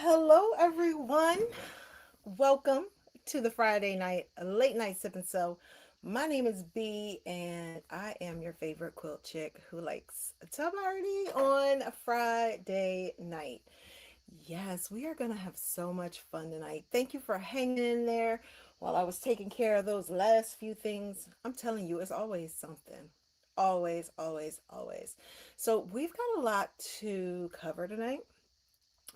Hello, everyone. Welcome to the Friday night late night sip and sew. My name is B, and I am your favorite quilt chick who likes to party on a Friday night. Yes, we are going to have so much fun tonight. Thank you for hanging in there while I was taking care of those last few things. I'm telling you, it's always something. Always, always, always. So, we've got a lot to cover tonight.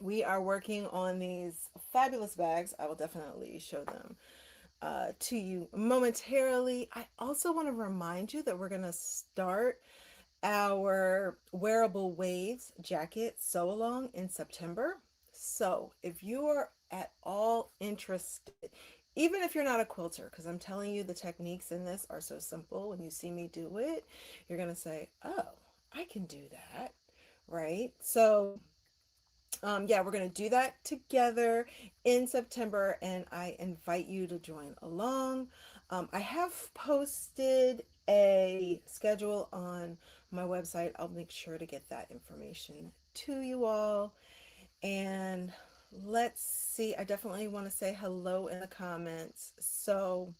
We are working on these fabulous bags. I will definitely show them to you momentarily. I also want to remind you that we're going to start our wearable waves jacket sew along in September. So if you are at all interested, even if you're not a quilter, because I'm telling you the techniques in this are so simple, when you see me do it, you're going to say, oh, I can do that, right? So yeah, we're going to do that together in September, and I invite you to join along. I have posted a schedule on my website. I'll make sure to get that information to you all. And let's see, I definitely want to say hello in the comments. So,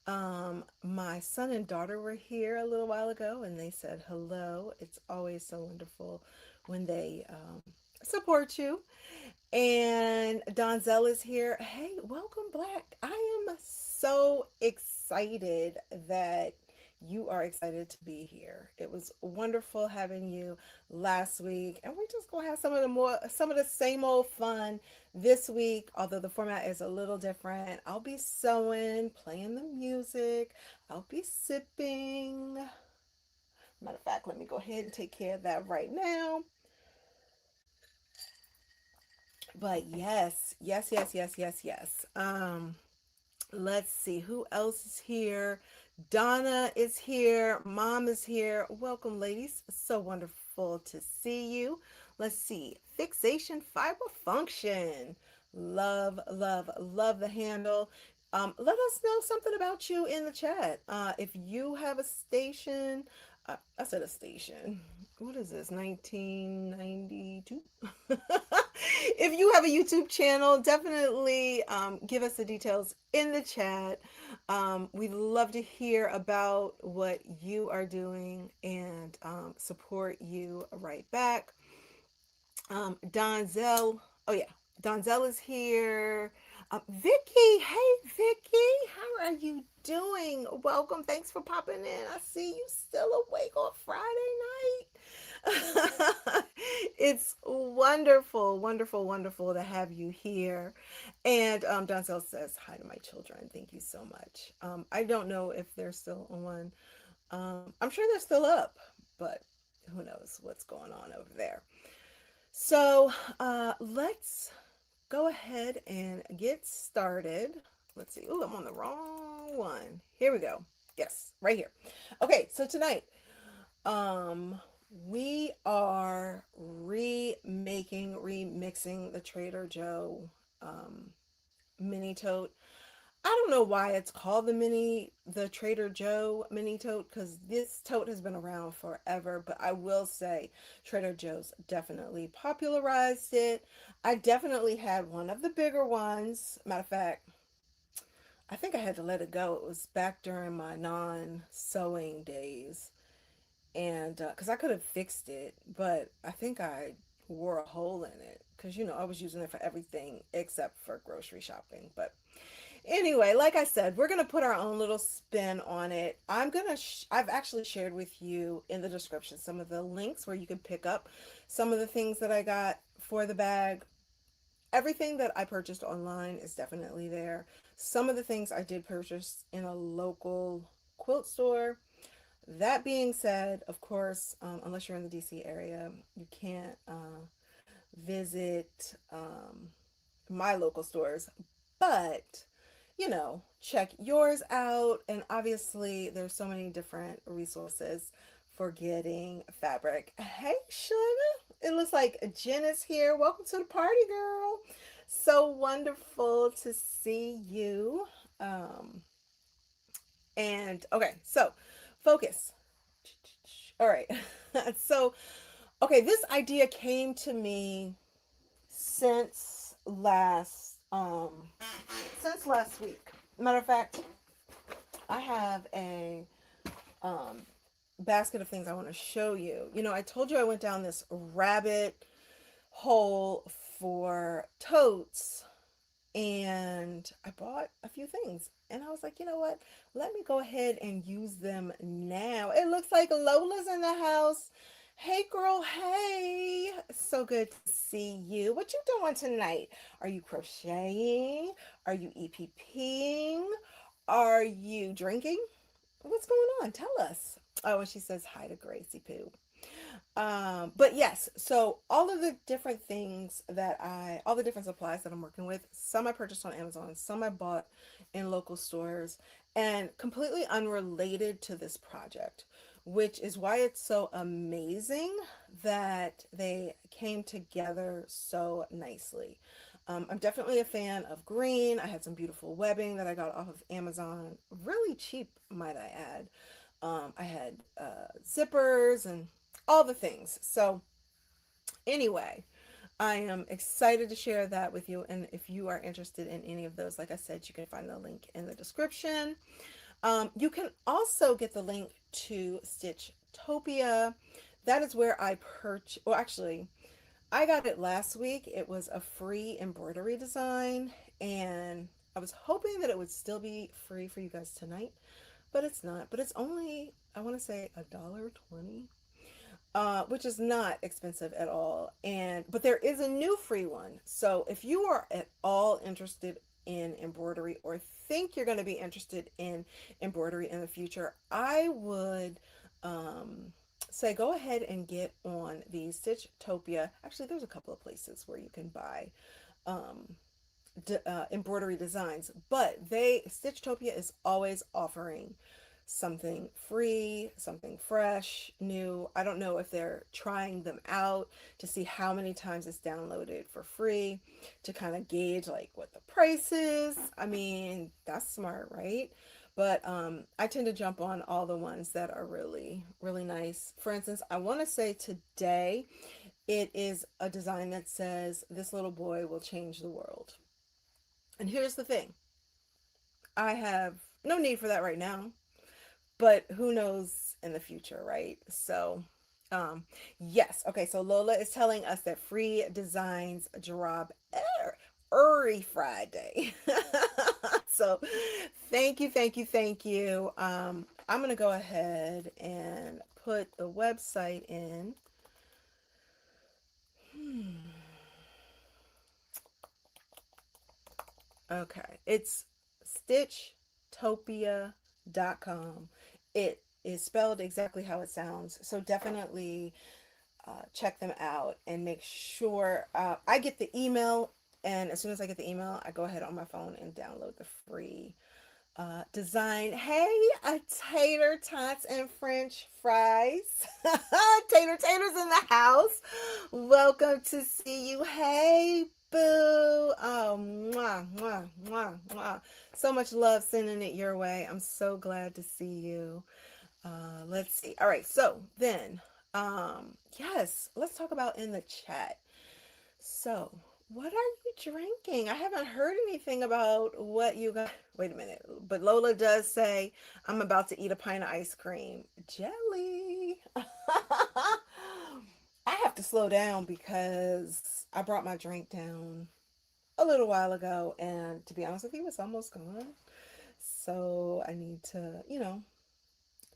my son and daughter were here a little while ago and they said hello. It's always so wonderful when they support you. And Donzel is here. Hey, welcome, Black. I am so excited that you are excited to be here. It was wonderful having you last week, and we're just gonna have some of the same old fun this week. Although the format is a little different, I'll be sewing, playing the music. I'll be sipping. Matter of fact, let me go ahead and take care of that right now. But yes, yes, yes, yes, yes, yes. Let's see who else is here. Donna is here. Mom is here. Welcome, ladies. So wonderful to see you. Let's see. Fixation fiber function. Love, love, love the handle. Let us know something about you in the chat. If you have a station, I said a station. What is this? 1992? If you have a YouTube channel, definitely give us the details in the chat. We'd love to hear about what you are doing and support you right back. Donzel, oh yeah, Donzel is here. Vicky, hey Vicky, how are you doing? Welcome, thanks for popping in. I see you still awake on Friday night. It's wonderful, wonderful, wonderful to have you here. And Donzel says hi to my children. Thank you so much. I don't know if they're still on. I'm sure they're still up, but who knows what's going on over there. So let's go ahead and get started. Let's see. Oh, I'm on the wrong one. Here we go. Yes, right here. Okay, so tonight, um, we are remixing the Trader Joe um, mini tote. I don't know why it's called the Trader Joe mini tote, because this tote has been around forever, but I will say Trader Joe's definitely popularized it. I definitely had one of the bigger ones. Matter of fact, I think I had to let it go. It was back during my non-sewing days, and because I could have fixed it, but I think I wore a hole in it because I was using it for everything except for grocery shopping. But anyway, like I said, we're going to put our own little spin on it. I've actually shared with you in the description some of the links where you can pick up some of the things that I got for the bag. Everything that I purchased online is definitely there. Some of the things I did purchase in a local quilt store. That being said, of course, unless you're in the DC area, you can't visit my local stores. But check yours out. And obviously, there's so many different resources for getting fabric. Hey, Shana, it looks like Jen is here. Welcome to the party, girl. So wonderful to see you. Um, and okay, so focus. All right. So, okay, this idea came to me since last since last week. Matter of fact, I have a um basket of things I want to show you. You know, I told you I went down this rabbit hole for totes, and I bought a few things. And I was like, you know what? Let me go ahead and use them now. It looks like Lola's in the house. Hey, girl. Hey. So good to see you. What you doing tonight? Are you crocheting? Are you EPPing? Are you drinking? What's going on? Tell us. Oh, and she says hi to Gracie Poo. But yes, so all of the different things all the different supplies that I'm working with, some I purchased on Amazon, some I bought in local stores, and completely unrelated to this project, which is why it's so amazing that they came together so nicely. I'm definitely a fan of green. I had some beautiful webbing that I got off of Amazon, really cheap, might I add. I had zippers and all the things. So, anyway, I am excited to share that with you. And if you are interested in any of those, like I said, you can find the link in the description. You can also get the link to Stitchtopia. That is where I purchased, well, actually, I got it last week. It was a free embroidery design, and I was hoping that it would still be free for you guys tonight, but it's not. But it's only, I want to say, $1.20, which is not expensive at all. And but there is a new free one. So if you are at all interested in embroidery or think you're going to be interested in embroidery in the future, I would say go ahead and get on the Stitchtopia. Actually, there's a couple of places where you can buy um, embroidery designs, but Stitchtopia is always offering something free, something fresh, new. I don't know if they're trying them out to see how many times it's downloaded for free to kind of gauge like what the price is. I mean, that's smart, right? But I tend to jump on all the ones that are really, really nice. For instance, I want to say today it is a design that says, "This little boy will change the world." And here's the thing, I have no need for that right now, but who knows in the future, right? So, yes. Okay, so Lola is telling us that free designs drop every Friday. So, thank you, thank you, thank you. I'm going to go ahead and put the website in. Hmm. Okay, it's stitchtopia.com. It is spelled exactly how it sounds. So definitely check them out and make sure I get the email. And as soon as I get the email, I go ahead on my phone and download the free design. Hey, tater tots and French fries. Taters in the house. Welcome to see you. Hey, boo. Oh, mwah, mwah, mwah, mwah. So much love sending it your way. I'm so glad to see you. Let's see. All right, so then, yes, let's talk about in the chat. So, what are you drinking? I haven't heard anything about what you got. Wait a minute. But Lola does say, I'm about to eat a pint of ice cream. Jelly. I have to slow down because I brought my drink down a little while ago, and to be honest with you, it's almost gone. So I need to,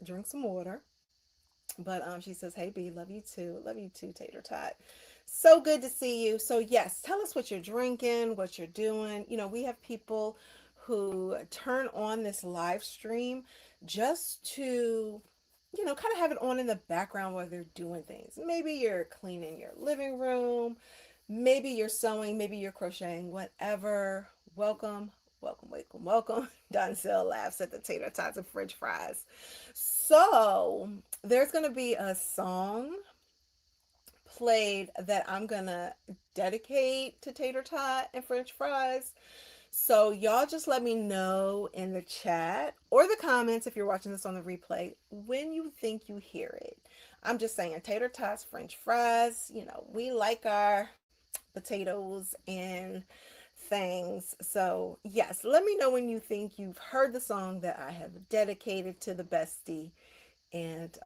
drink some water. But she says, "Hey B, love you too, Tater Tot. So good to see you." So yes, tell us what you're drinking, what you're doing. You know, we have people who turn on this live stream just to, kind of have it on in the background while they're doing things. Maybe you're cleaning your living room, maybe you're sewing, maybe you're crocheting, whatever. Welcome, welcome, welcome, welcome. Donzel laughs at the tater tots and French fries. So there's going to be a song played that I'm going to dedicate to tater tot and French fries. So y'all just let me know in the chat or the comments if you're watching this on the replay when you think you hear it. I'm just saying tater tots, French fries, we like our potatoes and things. So, yes, let me know when you think you've heard the song that I have dedicated to the bestie, and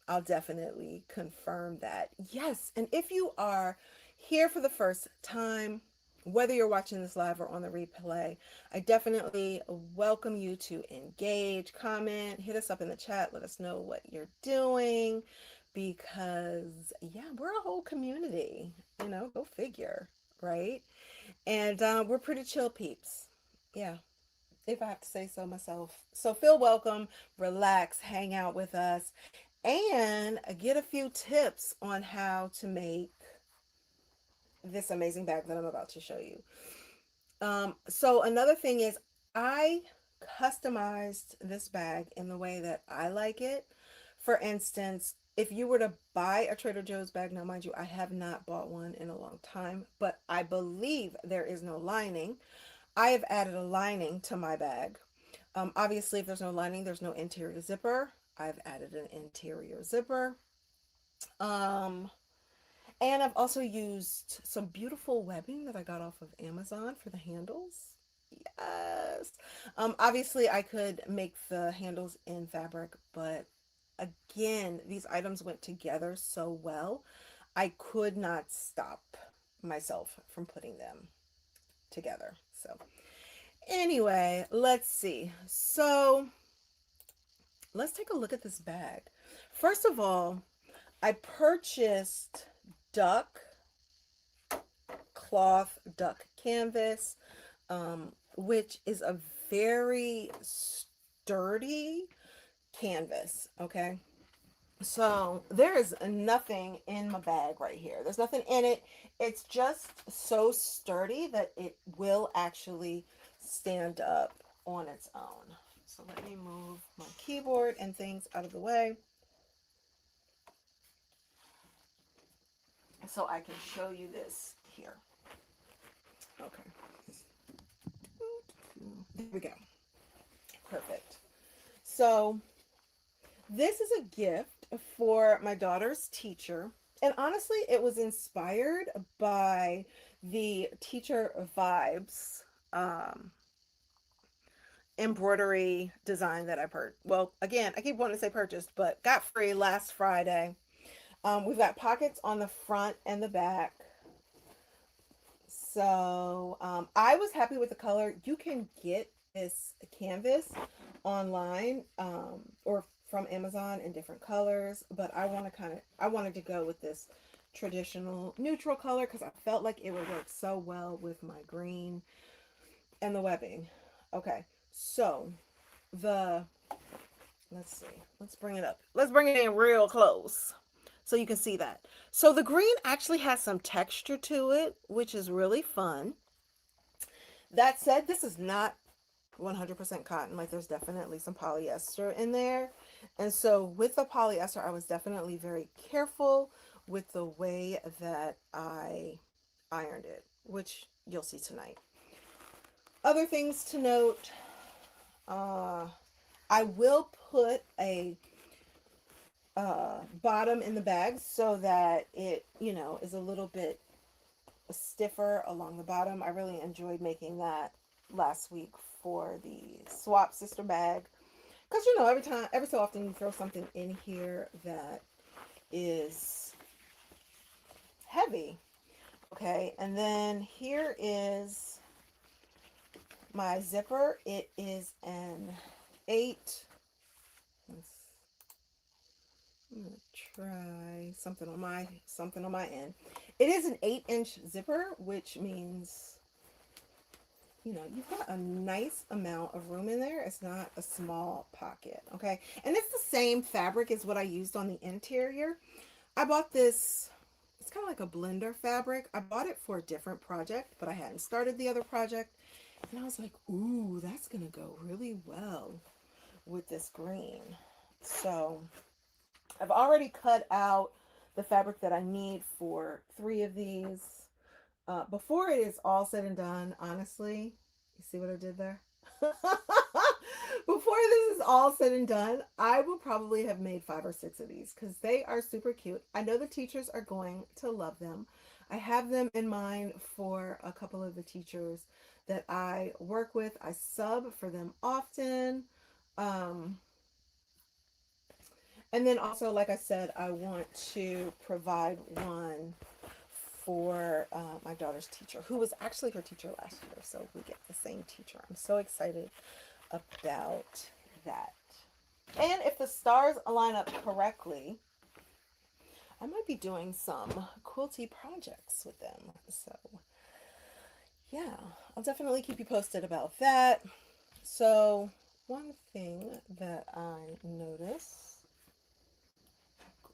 I'll definitely confirm that. Yes, and if you are here for the first time, whether you're watching this live or on the replay, I definitely welcome you to engage, comment, hit us up in the chat, let us know what you're doing, because yeah, we're a whole community, go figure, right? And we're pretty chill peeps. Yeah, if I have to say so myself. So feel welcome, relax, hang out with us, and get a few tips on how to make this amazing bag that I'm about to show you. So another thing is I customized this bag in the way that I like it. For instance, if you were to buy a Trader Joe's bag, now mind you, I have not bought one in a long time, but I believe there is no lining. I have added a lining to my bag. Obviously, if there's no lining, there's no interior zipper. I've added an interior zipper. Um, and I've also used some beautiful webbing that I got off of Amazon for the handles. Yes. Obviously, I could make the handles in fabric, but again, these items went together so well, I could not stop myself from putting them together. So, anyway, let's see. So, let's take a look at this bag. First of all, I purchased duck cloth, duck canvas, which is a very sturdy canvas. Okay. So there is nothing in my bag right here. There's nothing in it. It's just so sturdy that it will actually stand up on its own. So let me move my keyboard and things out of the way so I can show you this here. Okay. There we go. Perfect. So this is a gift for my daughter's teacher. And honestly, it was inspired by the teacher vibes embroidery design that I purchased. Well, again, I keep wanting to say purchased, but got free last Friday. We've got pockets on the front and the back. So I was happy with the color. You can get this canvas online or from Amazon in different colors, but I wanted to go with this traditional neutral color because I felt like it would work so well with my green and the webbing. Okay, so the let's see, let's bring it up. Let's bring it in real close so you can see that. So the green actually has some texture to it, which is really fun. That said, this is not 100% cotton. Like there's definitely some polyester in there. And so with the polyester, I was definitely very careful with the way that I ironed it, which you'll see tonight. Other things to note, I will put a bottom in the bag so that it, is a little bit stiffer along the bottom. I really enjoyed making that last week for the swap sister bag because every so often you throw something in here that is heavy. Okay, and then here is my zipper. It is an 8. I'm gonna try something on my end. It is an 8-inch zipper, which means you've got a nice amount of room in there. It's not a small pocket, okay? And it's the same fabric as what I used on the interior. I bought this, it's kind of like a blender fabric. I bought it for a different project, but I hadn't started the other project. And I was like, ooh, that's gonna go really well with this green. So I've already cut out the fabric that I need for 3 of these. Before it is all said and done, honestly, you see what I did there? Before this is all said and done, I will probably have made 5 or 6 of these because they are super cute. I know the teachers are going to love them. I have them in mind for a couple of the teachers that I work with. I sub for them often. Um, and then also, like I said, I want to provide one for my daughter's teacher, who was actually her teacher last year. So we get the same teacher. I'm so excited about that. And if the stars align up correctly, I might be doing some quilty projects with them. So, yeah, I'll definitely keep you posted about that. So, one thing that I notice,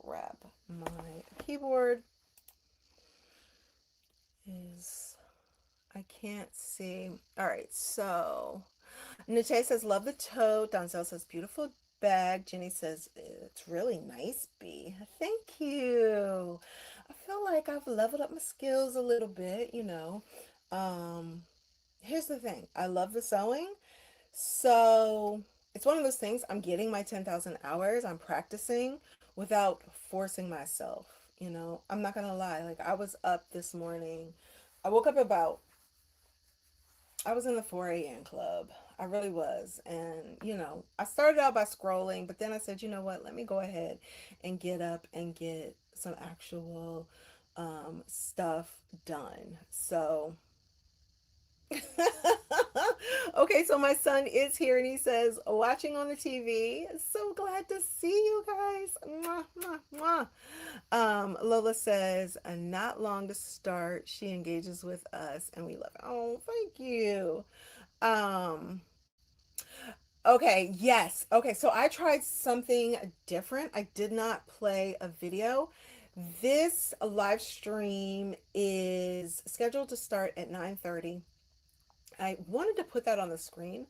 grab my keyboard, is I can't see. All right, so Nate says, love the tote. Donzel says, beautiful bag. Jenny says, it's really nice, B. Thank you. I feel like I've leveled up my skills a little bit, you know. Um, Here's the thing. I love the sewing. So it's one of those things. I'm getting my 10,000 hours. I'm practicing without forcing myself. You know, I'm not going to lie. Like, I was up this morning. I woke up about I was in the 4 a.m. club. I really was. And, you know, I started out by scrolling, but then I said, you know what, let me go ahead and get up and get some actual stuff done. So, okay, so my son is here and he says, watching on the TV. So glad to see you guys. Mwah, mwah, mwah. Lola says, not long to start. She engages with us and we love it. Oh, thank you. Um, okay, yes. Okay, so I tried something different. I did not play a video. This live stream is scheduled to start at 9:30. I wanted to put that on the screen,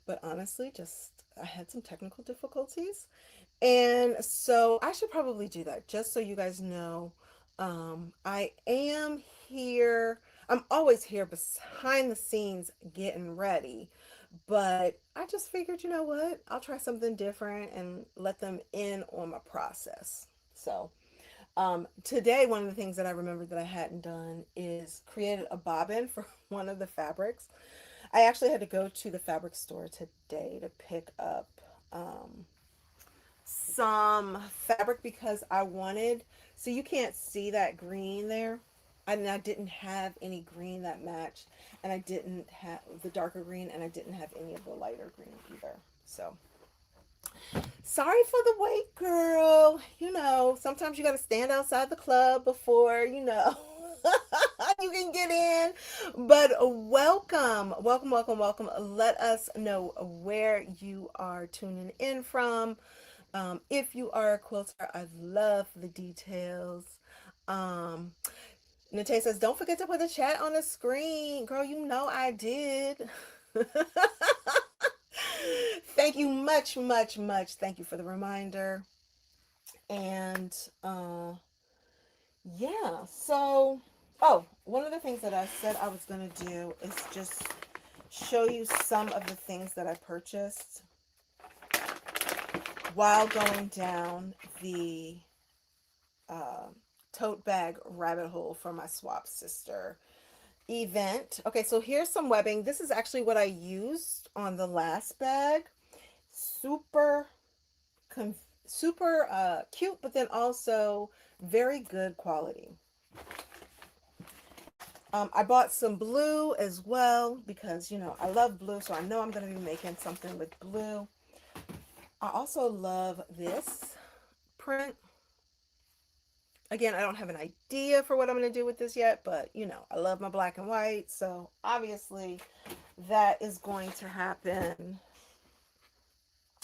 but honestly, just I had some technical difficulties. And so I should probably do that just so you guys know. I am here. I'm always here behind the scenes getting ready. But I just figured, you know what? I'll try something different and let them in on my process. So, today, one of the things that I remembered that I hadn't done is created a bobbin for one of the fabrics. I actually had to go to the fabric store today to pick up um, some fabric because I wanted, so you can't see that green there. I didn't have any green that matched, and I didn't have the darker green, and I didn't have any of the lighter green either. So sorry for the wait, girl. You know, sometimes you got to stand outside the club before, you know, you can get in. But welcome, welcome, welcome, welcome. Let us know where you are tuning in from. If you are a quilter, I love the details. Um, Nate says, don't forget to put the chat on the screen. Girl, you know I did. Thank you much, much, much. Thank you for the reminder. And yeah, so, oh, one of the things that I said I was going to do is just show you some of the things that I purchased while going down the uh, tote bag rabbit hole for my swap sister event. Okay, so here's some webbing. This is actually what I used on the last bag. Super super cute, but then also very good quality. I bought some blue as well because, you know, I love blue, so I know I'm going to be making something with blue. I also love this print. Again, I don't have an idea for what I'm going to do with this yet, but, you know, I love my black and white, so obviously that is going to happen.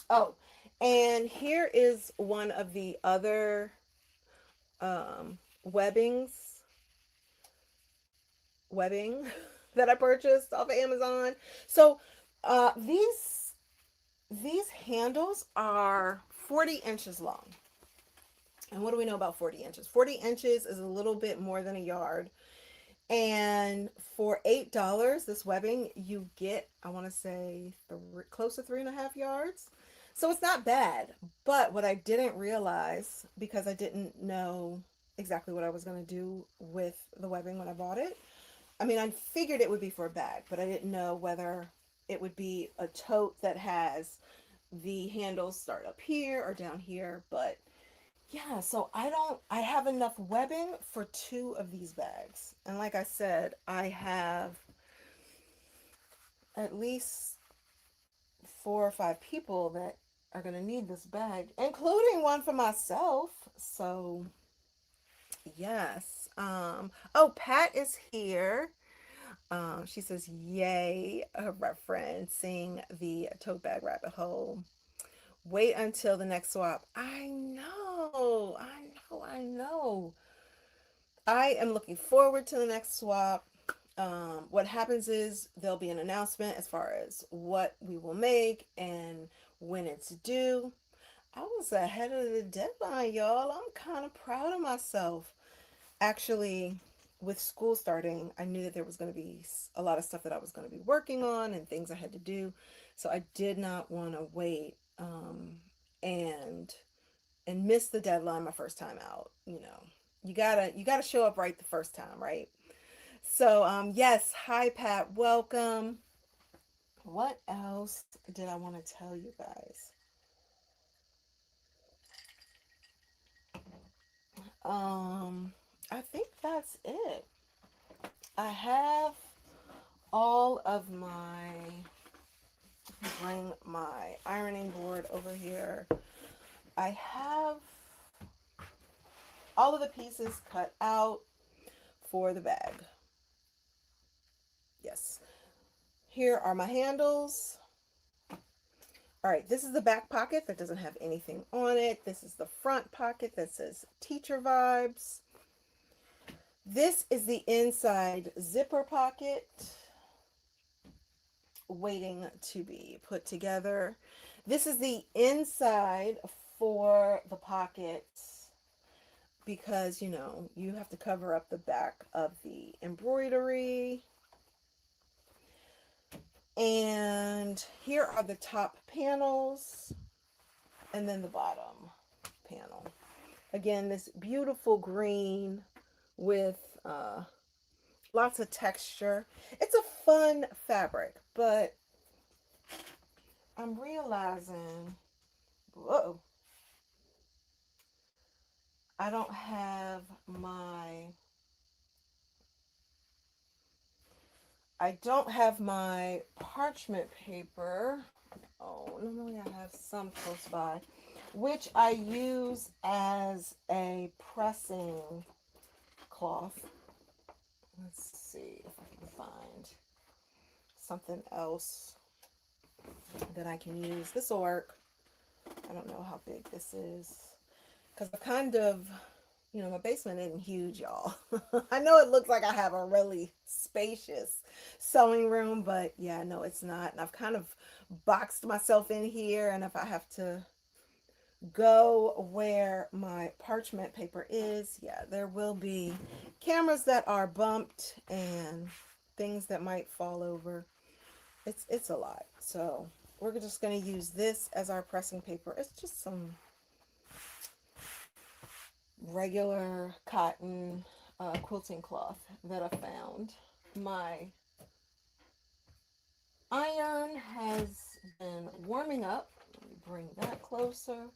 Oh, and here is one of the other webbings webbing that I purchased off of Amazon. So these handles are 40 inches long. And what do we know about 40 inches? 40 inches is a little bit more than a yard. And for $8, this webbing, you get, I want to say, close to 3.5 yards. So it's not bad. But what I didn't realize, because I didn't know exactly what I was going to do with the webbing when I bought it. I mean, I figured it would be for a bag, but I didn't know whether it would be a tote that has the handles start up here or down here. But yeah, so I have enough webbing for two of these bags. And like I said, I have at least 4 or 5 people that are going to need this bag, including one for myself. So, yes. Oh, Pat is here. She says, "Yay!" Referencing the tote bag rabbit hole. Wait until the next swap. I know. I am looking forward to the next swap. What happens is there'll be an announcement as far as what we will make and when it's due. I was ahead of the deadline, y'all. I'm kind of proud of myself. Actually, with school starting, I knew that there was going to be a lot of stuff that I was going to be working on and things I had to do. So I did not want to wait and miss the deadline my first time out. You gotta show up right the first time, right? So yes, hi Pat, welcome. What else did I want to tell you guys? Um, I think that's it. I have all of my bring my ironing board over here. I have all of the pieces cut out for the bag. Yes. Here are my handles. All right, this is the back pocket that doesn't have anything on it. This is the front pocket that says teacher vibes. This is the inside zipper pocket waiting to be put together. This is the inside for the pockets because you have to cover up the back of the embroidery. And here are the top panels and then the bottom panel. Again, this beautiful green with lots of texture. It's a fun fabric, but I'm realizing, whoa, I don't have my, I don't have my parchment paper. Oh, normally I have some close by, which I use as a pressing cloth. Let's see if I can find something else that I can use. This will work. I don't know how big this is because I kind of, my basement isn't huge, y'all. I know it looks like I have a really spacious sewing room, but yeah, no, it's not. And I've kind of boxed myself in here. And if I have to go where my parchment paper is, yeah, there will be cameras that are bumped and things that might fall over. It's a lot. So we're just going to use this as our pressing paper. It's just some regular cotton quilting cloth that I found. My iron has been warming up. Let me bring that closer.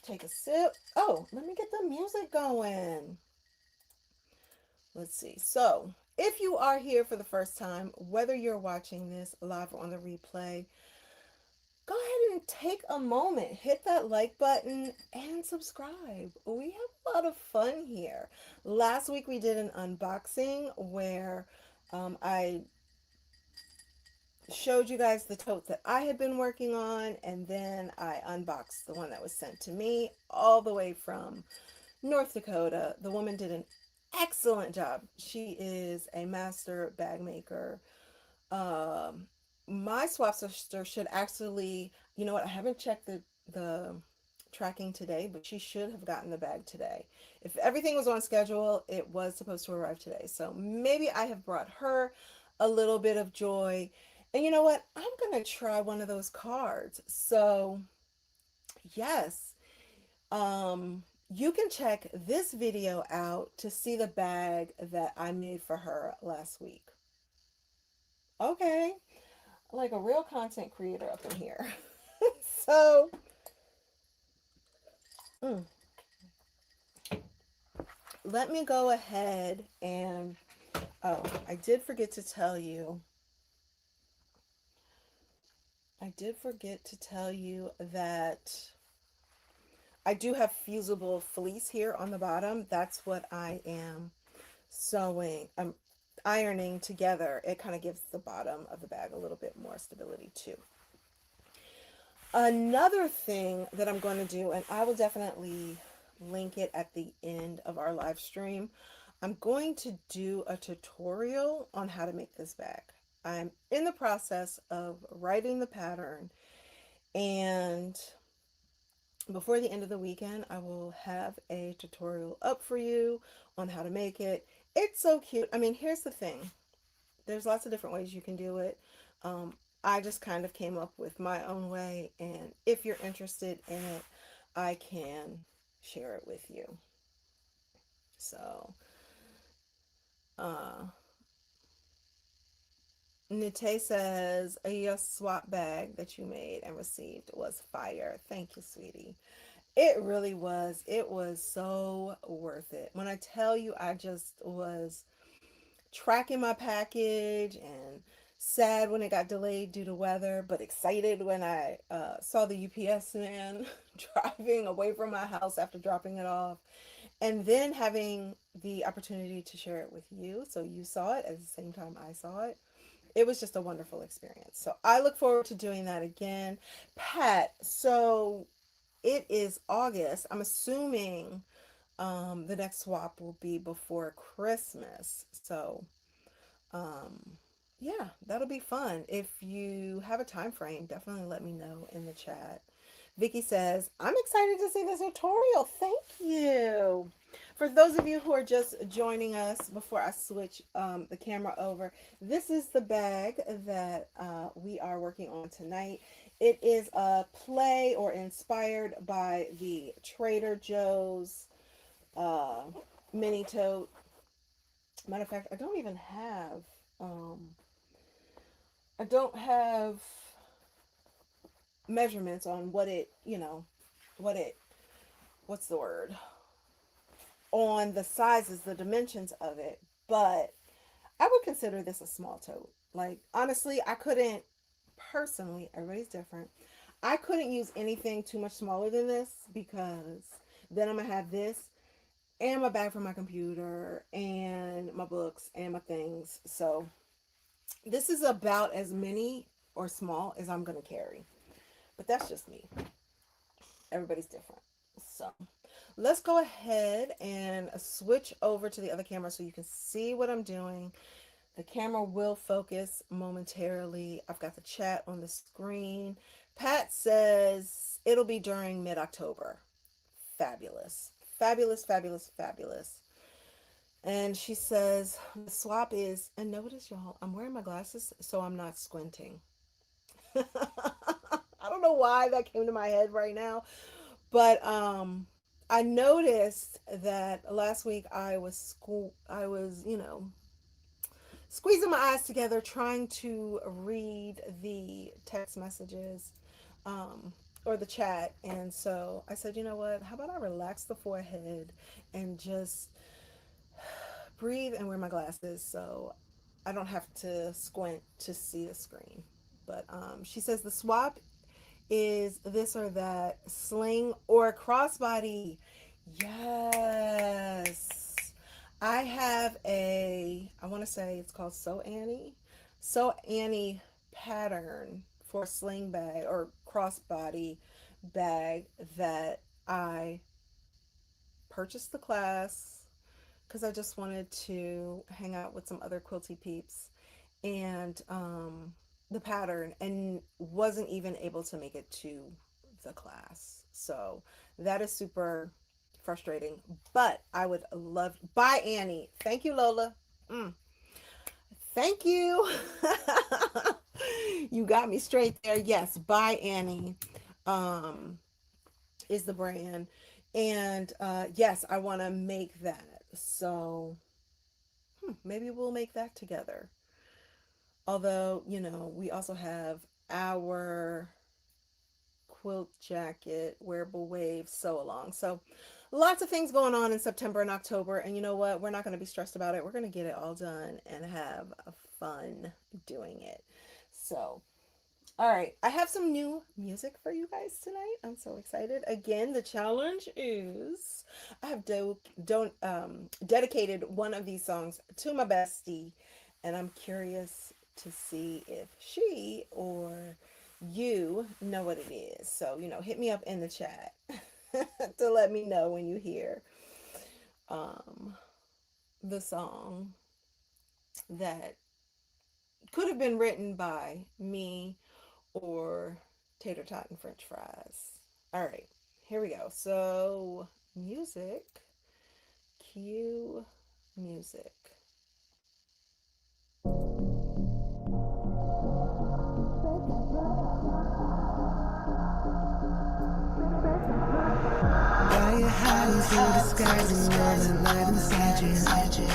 Take a sip. Oh, let me get the music going. Let's see. So, if you are here for the first time, whether you're watching this live or on the replay, go ahead and take a moment, hit that like button, and subscribe. We have a lot of fun here. Last week we did an unboxing where I showed you guys the tote that I had been working on, and then I unboxed the one that was sent to me all the way from North Dakota. The woman did an excellent job. She is a master bag maker. Um, my swap sister should actually, you know what? I haven't checked the tracking today, but she should have gotten the bag today. If everything was on schedule, it was supposed to arrive today. So maybe I have brought her a little bit of joy. And you know what? I'm gonna try one of those cards. So yes. you can check this video out to see the bag that I made for her last week. Okay, like a real content creator up in here. So, mm, let me go ahead and, oh, I did forget to tell you. I did forget to tell you that I do have fusible fleece here on the bottom. That's what I am sewing. I'm ironing together. It kind of gives the bottom of the bag a little bit more stability too. Another thing that I'm going to do, and I will definitely link it at the end of our live stream, I'm going to do a tutorial on how to make this bag. I'm in the process of writing the pattern, and before the end of the weekend, I will have a tutorial up for you on how to make it. It's so cute. I mean, here's the thing. There's lots of different ways you can do it. Um, I just kind of came up with my own way, and if you're interested in it, I can share it with you. So, uh, Nite says a swap bag that you made and received was fire. Thank you, sweetie. It really was. It was so worth it. When I tell you, I just was tracking my package and sad when it got delayed due to weather, but excited when I saw the UPS man driving away from my house after dropping it off, and then having the opportunity to share it with you. So you saw it at the same time I saw it. It was just a wonderful experience. So I look forward to doing that again. Pat, so it is August. I'm assuming the next swap will be before Christmas. So um, yeah, that'll be fun. If you have a time frame, definitely let me know in the chat. Vicky says, I'm excited to see this tutorial. Thank you. For those of you who are just joining us before I switch the camera over, this is the bag that we are working on tonight. It is a play or inspired by the Trader Joe's uh, mini tote. Matter of fact, um, I don't have measurements on what it, what it, what's the word, on the sizes, the dimensions of it, but I would consider this a small tote. Like, honestly, I couldn't, personally, everybody's different. I couldn't use anything too much smaller than this because then I'm gonna have this and my bag for my computer and my books and my things. So this is about as many or small as I'm gonna carry. But that's just me. Everybody's different. So let's go ahead and switch over to the other camera so you can see what I'm doing. The camera will focus momentarily. I've got the chat on the screen. Pat says it'll be during mid-October. Fabulous. Fabulous, fabulous, fabulous. And she says, the swap is, and notice y'all, I'm wearing my glasses so I'm not squinting. I don't know why that came to my head right now, but I noticed that last week I was, squeezing my eyes together trying to read the text messages or the chat, and so I said, you know what? How about I relax the forehead and just breathe and wear my glasses so I don't have to squint to see the screen. But she says the swap is this or that, sling or crossbody. Yes. I have I want to say it's called So Annie pattern for a sling bag or crossbody bag that I purchased the class because I just wanted to hang out with some other quilty peeps, and the pattern, and wasn't even able to make it to the class. So that is super frustrating, but I would love, by Annie. Thank you, Lola. Mm, thank you. You got me straight there. Yes, by Annie um, is the brand. And yes, I want to make that. So maybe we'll make that together. Although, we also have our quilt jacket, wearable wave, sew along. So lots of things going on in September and October. And you know what? We're not going to be stressed about it. We're going to get it all done and have fun doing it. So all right, I have some new music for you guys tonight. I'm so excited. Again, the challenge is I have dedicated one of these songs to my bestie, and I'm curious to see if she or you know what it is. So, hit me up in the chat to let me know when you hear um, the song that could have been written by me or tater tot and french fries. All right, here we go. So, music, cue music. Fly your high into the skies and all the light inside you.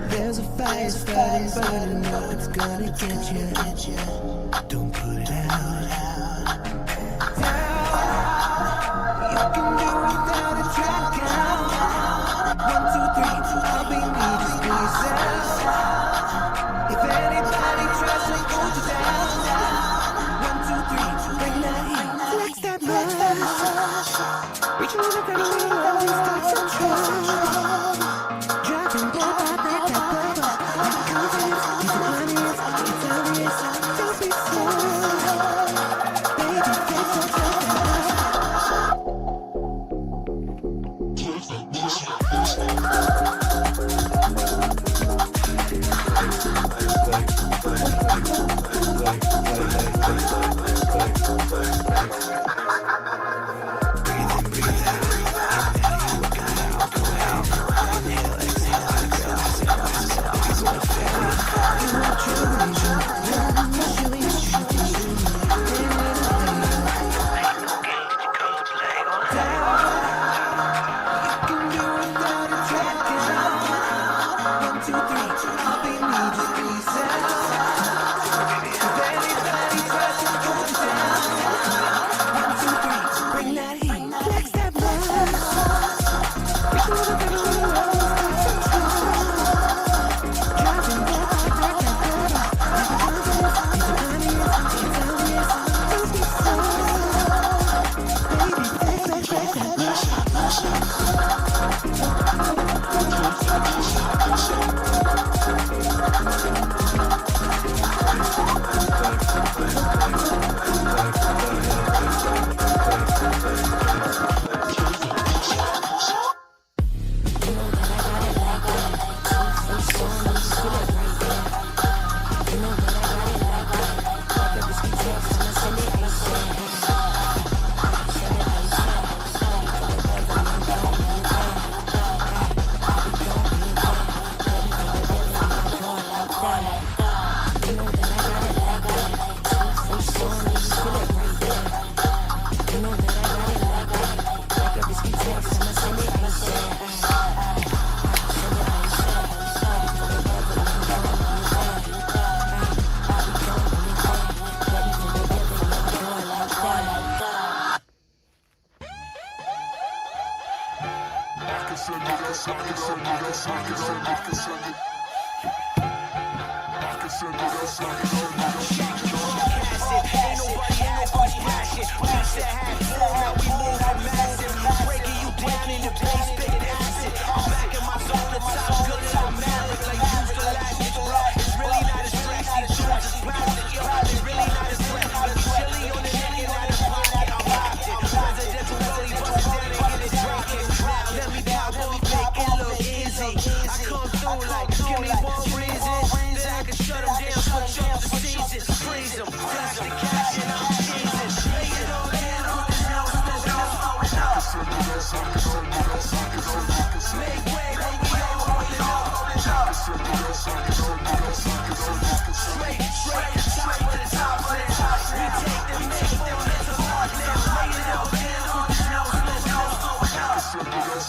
There's a fire starting, burning up, it's gonna get you. Don't put it out. You can do without a track count. 1, 2, 3, I'll be me, just be yourself. If anybody tries to hold you down, 1, 2, 3, bring that heat, flex that rush. Reach for the ground, always got some trust. Driving down that bubble, like confidence, keep it honest, it's obvious, don't be slow. Baby, flex that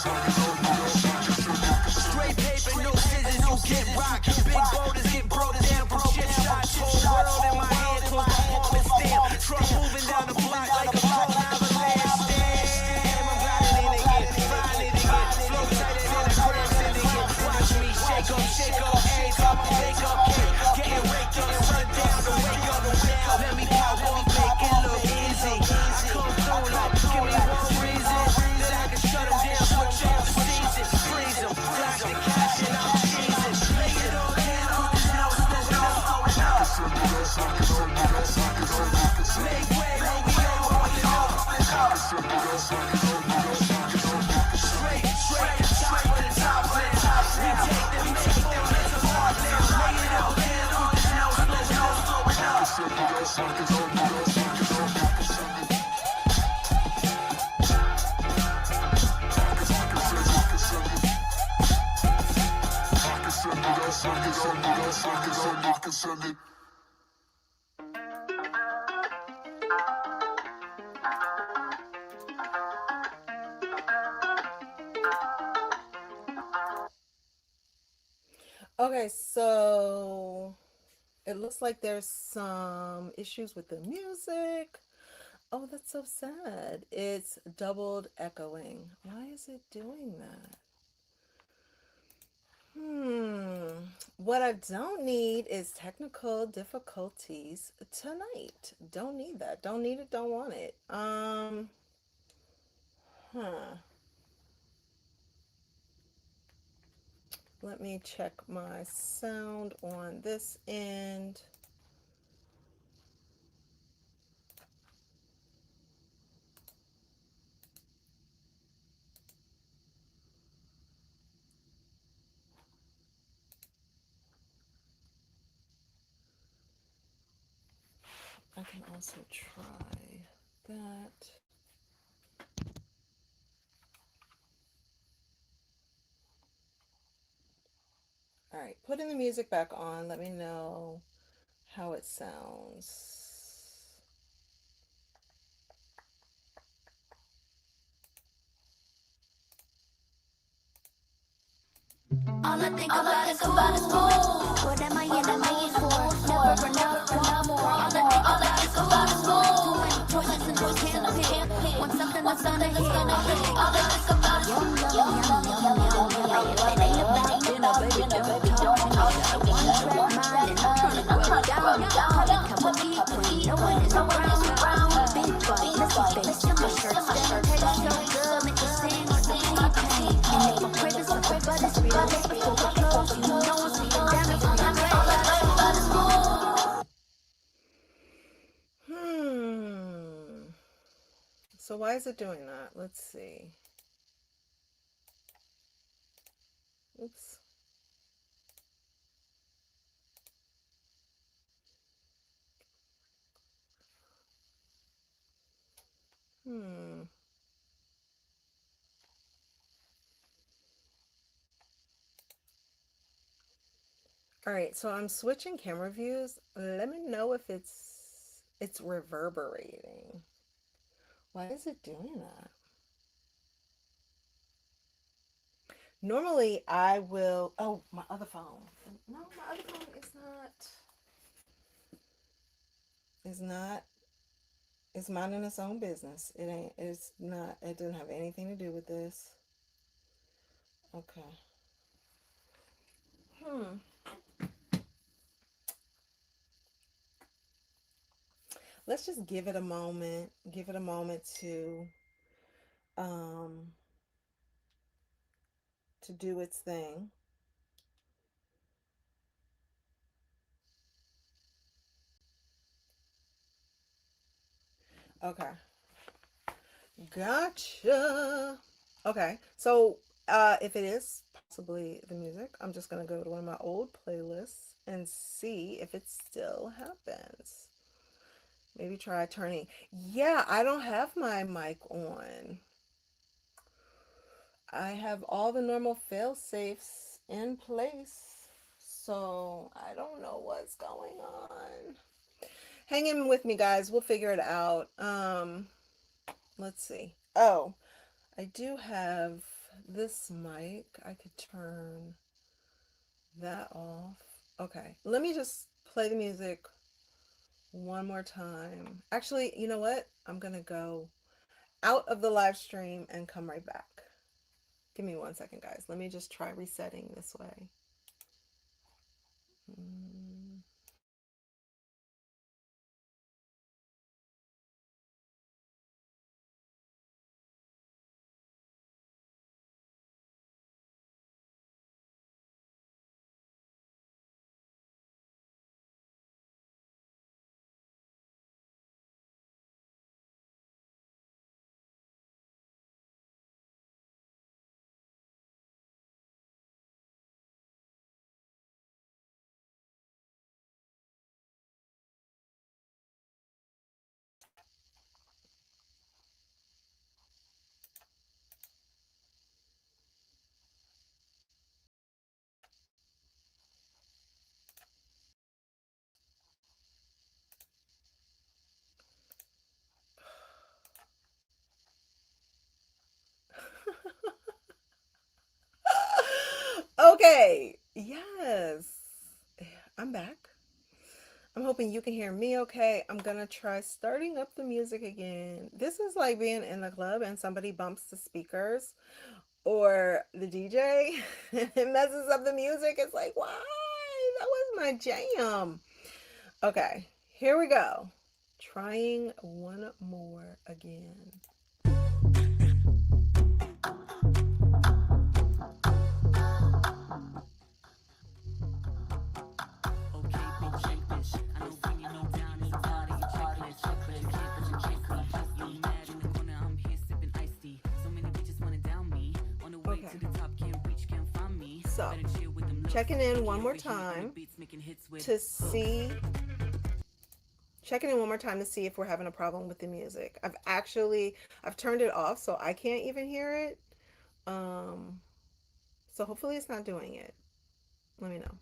Straight paper, no scissors, you get rocked. Big boulders get broke down from chip shots. Whole world in my hand, cause the palm is stamped. Truck moving down the block like a cold avalanche. Damn, I'm grinding it again, finding it again. Flow tighter than a crab syndicate. Watch me shake up, every time I wake up. Getting raked up, sun down to wake up. Let me pop off, make it look easy. I come through like, give me one reason that I can shut them down, switch up the season, freeze them, flash the cash and I'm cheesing. Lay it all down, there's no slowing up. Make way when we all rolling up. Straight to top of the top now. We take the make for it's a hard now. Lay it all down, there's no slowing up. Okay, so it looks like there's some issues with the music. Oh, that's so sad. It's doubled echoing. Why is it doing that? What I don't need is technical difficulties tonight. Don't need that. Don't need it, don't want it. Huh. Let me check my sound on this end. I can also try that. All right, putting the music back on. Let me know how it sounds. All I think about is gold. What am I in the mood for? Never enough, want more. All I think about is gold. Too many choices and you can't pick. Want something that's gonna hit. All I think about is yum, yum, yum, yum, yum, yum. It ain't about dinner, baby, don't talk to me. Got a one-track mind and I'm trying to grow down. Cup of tea, when no one is around. Big bite, let's see, my shirt stand. Taste so good, make you sing, sing, pain. And if my cravings for bread, but it's real. Before we close, you know I'm speaking down if I'm not ready. So why is it doing that? Let's see. Oops. Hmm. All right, so I'm switching camera views. Let me know if it's reverberating. Why is it doing that? Normally I will, oh, my other phone. No, my other phone is not it's minding its own business. It doesn't have anything to do with this. Okay. Hmm. Let's just give it a moment. Give it a moment um to do its thing. Okay. Gotcha. Okay. So if it is possibly the music, I'm just gonna go to one of my old playlists and see if it still happens. Maybe try turning. Yeah, I don't have my mic on. I have all the normal fail safes in place. So I don't know what's going on. Hang in with me, guys. We'll figure it out. Let's see. Oh, I do have. this mic, I could turn that off. Okay, let me just play the music one more time. Actually, you know what? I'm gonna go out of the live stream and come right back. Give me 1 second, guys. Let me just try resetting this way. Mm. Okay, yes, I'm back. I'm hoping you can hear me okay. I'm gonna try starting up the music again. This is like being in the club and somebody bumps the speakers or the DJ and it messes up the music. It's like, why? That was my jam. Okay, here we go. Trying one more again. So, checking in one more time to see checking in one more time to see if we're having a problem with the music. I've turned it off so I can't even hear it. Um so hopefully it's not doing it. Let me know.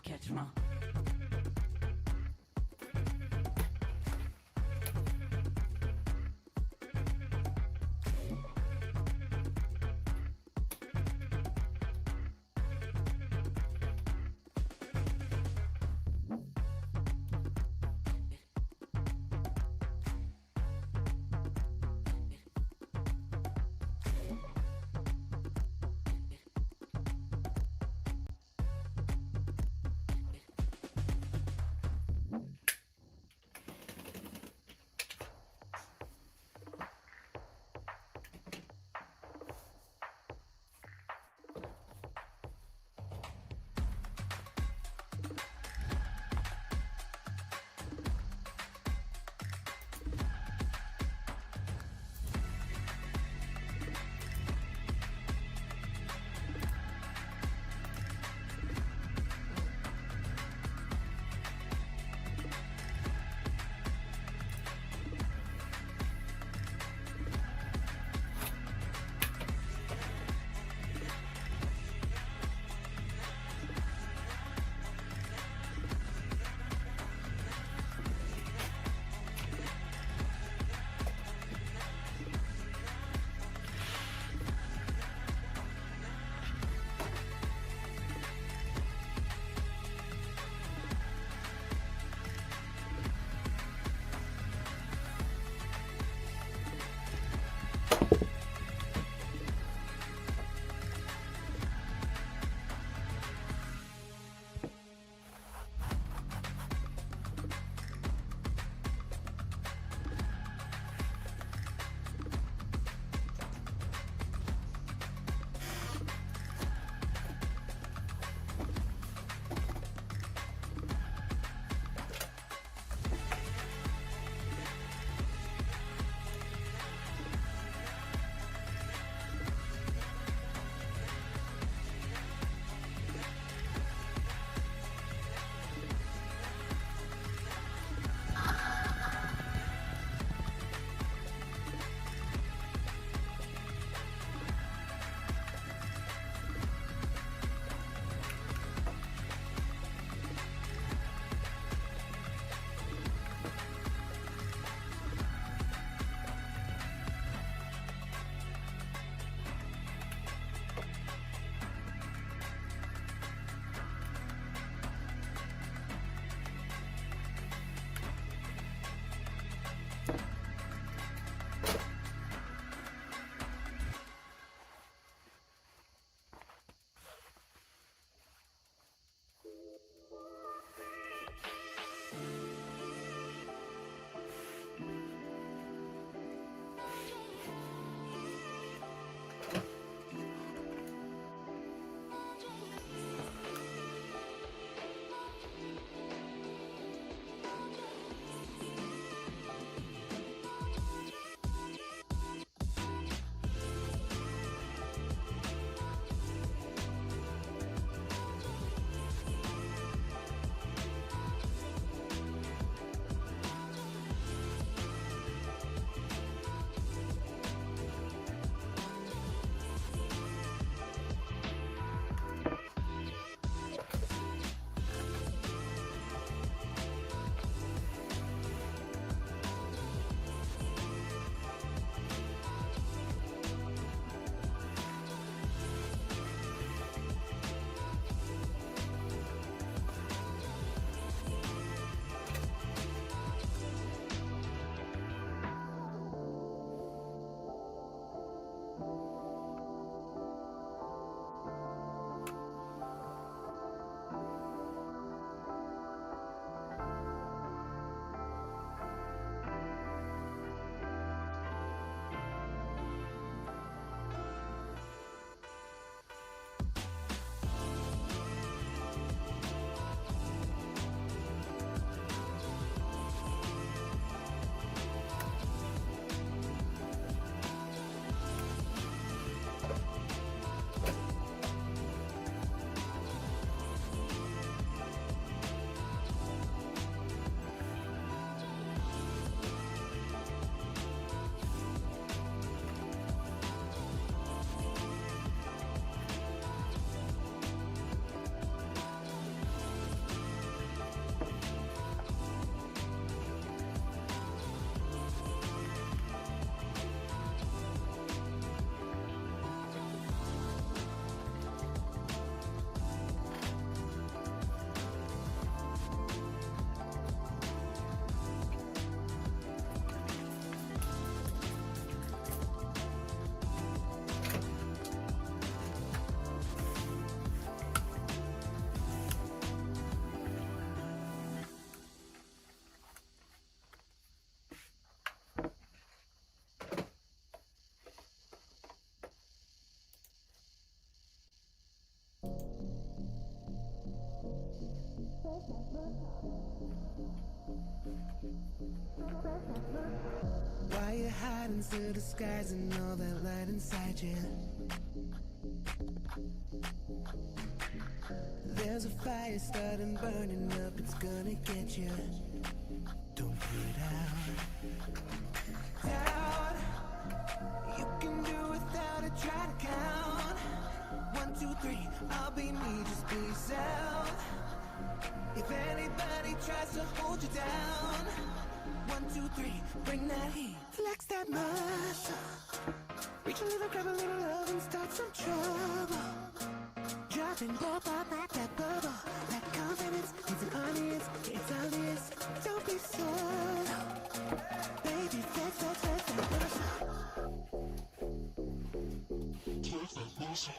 Catch my. Why you hiding, still disguising all that light inside you? There's a fire starting burning up, it's gonna get you. Don't put it out. Doubt, you can do without it, try to count. 1, 2, 3, I'll be me, just be yourself. If anybody tries to hold you down, 1, 2, 3, bring that heat. Flex that muscle. Reach a little, grab a little love and start some trouble. Dropping that bubble. That confidence needs an audience. It's obvious. Don't be solo. Baby, flex that muscle. Flex that muscle.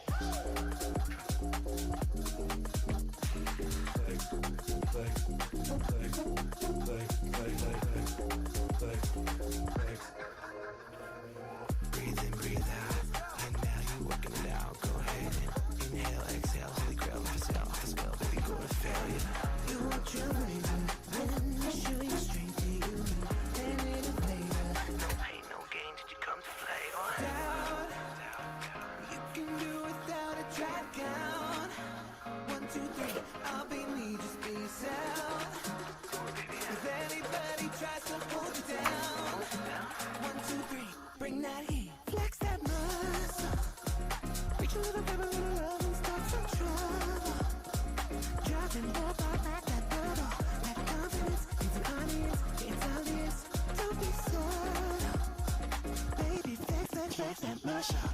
Breathe in, breathe out. And now you're working it out. Go ahead and inhale, exhale. Holy grail, spell, baby, go to failure. You want your reason. When I show your strength to you. And in a later. No pain, no gain. Did you come to play? Doubt. You can do without a try to count. 1, 2, 3, I'll be me, just be yourself. If anybody tries to hold you down, 1, 2, 3, bring that heat. Flex that muscle. Reach a little, grab a little love and start some trouble. Dropping that bubble. That confidence needs an audience. It's obvious. Don't be solo. Baby, flex that muscle.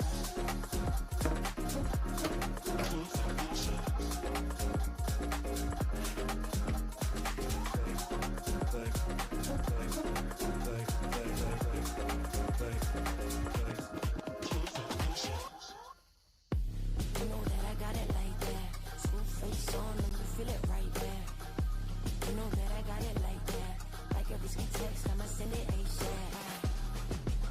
You know that I got it like that. Smooth face on and you feel it right there. You know that I got it like that. Like a risky text, I'ma send it ASAP.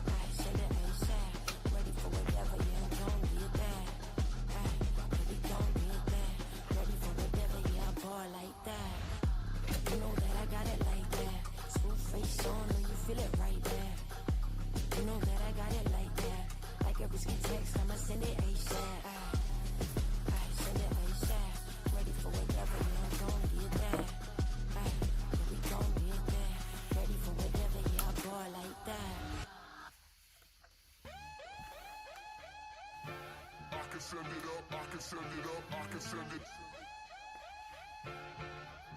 I send it ASAP. Ready for whatever, yeah, I'm gon' get that. Baby, gon' get that. Ready for whatever, yeah, I ball like that. You know that I got it like that. Smooth face on and you feel it right there. You know that I got it like that. Like a risky text, I'ma send it ASAP. I send it ASAP. Ready for whatever, yeah, I'm gon' get that. We gon' get that. Ready for whatever, yeah, I ball like that. I can send it up, I can send it up, I can send it.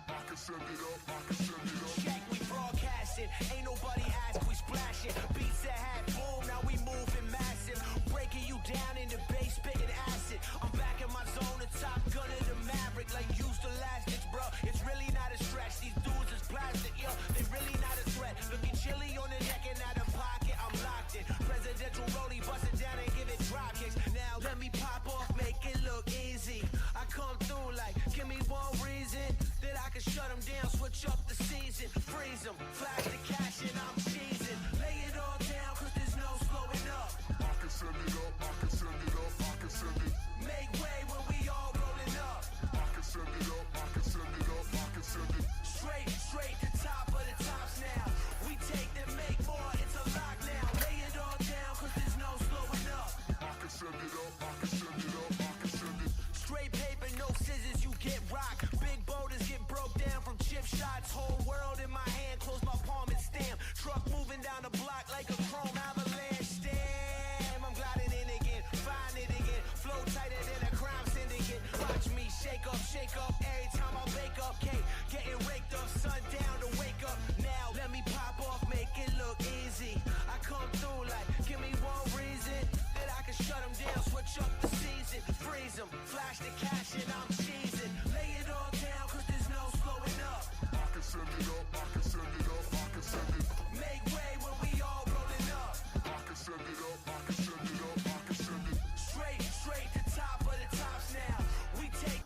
I can send it up, I can send it up. Check, we broadcasting, ain't nobody ask, we splashing. Beats that had boom, now we moving massive. Breaking you down in the bass, spitting acid. I'm back in my zone, the top gun of the Maverick. Like used elastics, bro, it's really not a stretch. These dudes is plastic, yo, they really not a threat. Looking chilly on the neck and out of pocket, I'm locked in. Presidential rollie, bust it down and give it drop kicks. Now let me pop off, make it look easy. I come through like, give me one reason that I can shut them down, switch up the season, freeze them, flash the cash and I'm cheesing. Lay it all down, cause there's no slowing up. I can send it up, I can send it up, I can send it. Make way when we all rolling up. I can send it up, I can send it up, I can send it. Straight to top of the tops now. We take them, make more, it's a lock now. Lay it all down, cause there's no slowing up. I can send it up, I can send it up, I can send it. Straight paper, no scissors, you get rocked. Big boulders get broke down from chip shots. Whole world in my hand, close my palm and stamp. Truck moving down the block like a chrome avalanche. Stamp, I'm gliding in again, find it again. Flow tighter than a crime syndicate. Watch me shake up every time I wake up. K, getting raked up, sundown to wake up. Now let me pop off, make it look easy. I come through like, give me one reason that I can shut them down, switch up the season, freeze them, flash the cash and I'm cheesing. Lay it all down, cause there's no slowing up. I can send it up, I can send it up, I can send it. Make way when we all rolling up. I can send it up, I can send it up, I can send it. Straight to top of the tops now. We take.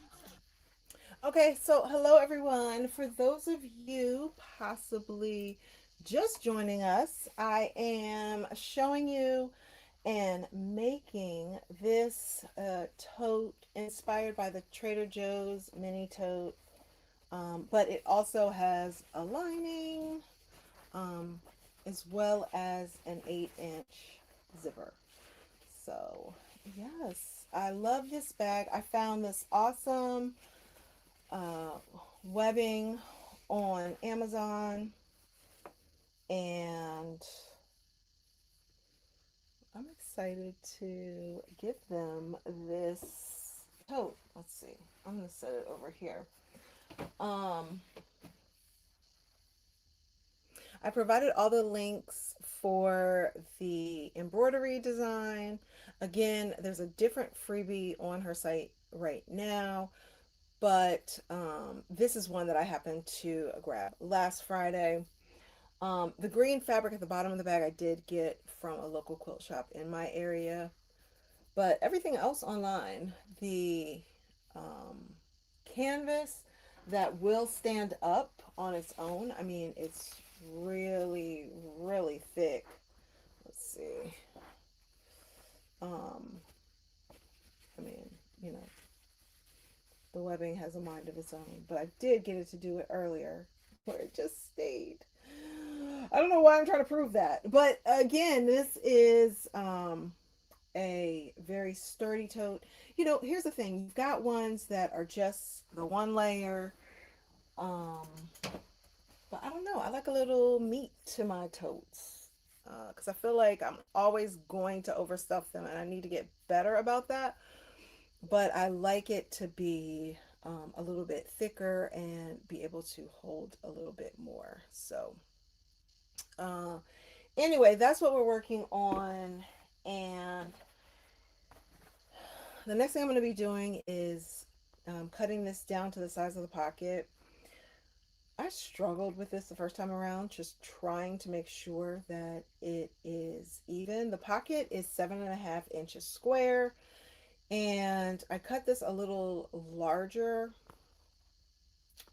Okay, so hello everyone. For those of you possibly just joining us, I am showing you and making this tote inspired by the Trader Joe's mini tote But it also has a lining, um, as well as an 8-inch zipper. So, yes, I love this bag. I found this awesome uh, webbing on Amazon, and I'm excited to give them this tote. Let's see. I'm going to set it over here. Um, I provided all the links for the embroidery design. Again, there's a different freebie on her site right now, but this is one that I happened to grab last Friday. The green fabric at the bottom of the bag I did get from a local quilt shop in my area, but everything else online, the um, canvas that will stand up on its own. I mean, it's really, really thick. Let's see. Um, I mean, you know, the webbing has a mind of its own, but I did get it to do it earlier where it just stayed. I don't know why I'm trying to prove that. But again, this is a very sturdy tote. You know, here's the thing. You've got ones that are just the one layer. Um, but I don't know. I like a little meat to my totes. Because I feel like I'm always going to overstuff them and I need to get better about that. But I like it to be a little bit thicker and be able to hold a little bit more. So, uh, anyway, that's what we're working on. And the next thing I'm going to be doing is cutting this down to the size of the pocket. I struggled with this the first time around, just trying to make sure that it is even. The pocket is 7.5 inches square, and I cut this a little larger.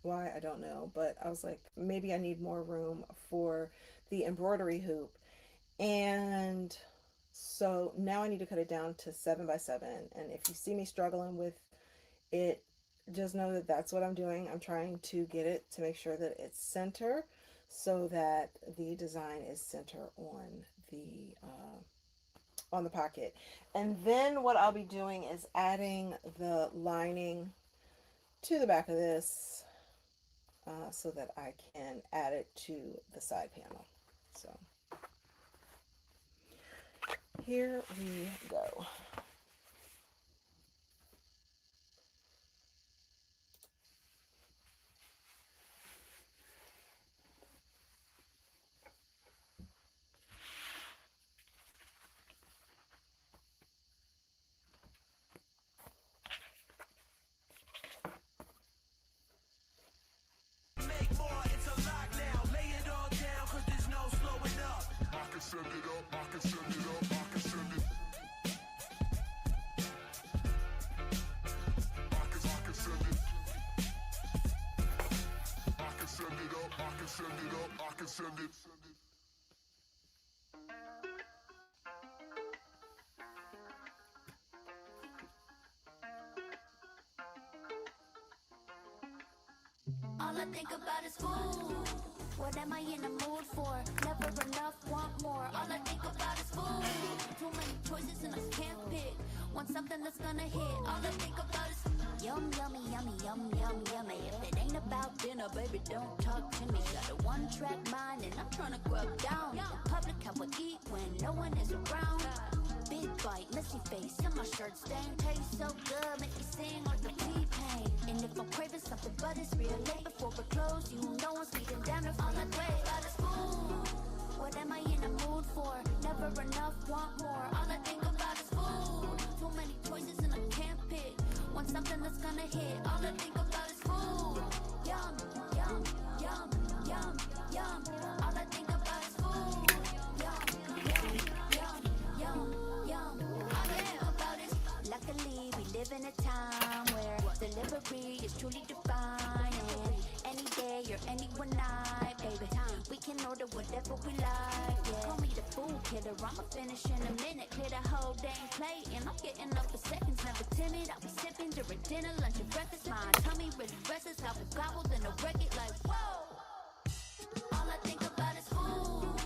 Why, I don't know, but I was like, maybe I need more room for the embroidery hoop. And so now I need to cut it down to 7 by 7. And if you see me struggling with it, just know that that's what I'm doing. I'm trying to get it to make sure that it's center so that the design is center on the pocket. And then what I'll be doing is adding the lining to the back of this so that I can add it to the side panel. So here we go. Make more, it's a lock now. Lay it all down, cause there's no slowing up. I can send it up, I can send it up, I can send it. I can send it. I can send it up, I can send it up, I can send it. All I think about is food. What am I in the mood for? Never enough, want more. All I think about is food. Too many choices and I can't pick. Want something that's gonna hit. All I think about is yum, yummy, yummy, yum, yum, yummy. If it ain't about dinner, baby, don't talk to me. Got a one-track mind and I'm trying to grow down. In public, I would eat when no one is around. Big bite, messy face, and my shirt stain. Taste so good, make me sing like the T-Pain. And if I'm craving something, but it's real late before we're closed, you know I'm speeding down the freeway. About is food. What am I in the mood for? Never enough, want more. All I think about is food. Too many choices and I can't pick. Want something that's gonna hit. All I think about is food. Yum, yum, yum, yum, yum. All I think about is food. Yum, yum, yum, yum, yum. All I think about is luckily we live in a time where delivery is truly defining. Any day or any one night, baby. We can order whatever we like, yeah. Call me the food killer, I'ma finish in a minute. Clear the whole dang plate, and I'm getting up for seconds. Never timid, I'll be sipping during dinner, lunch, and breakfast. My tummy really restless, gobble gobble, then I wreck it like whoa. All I think about is food.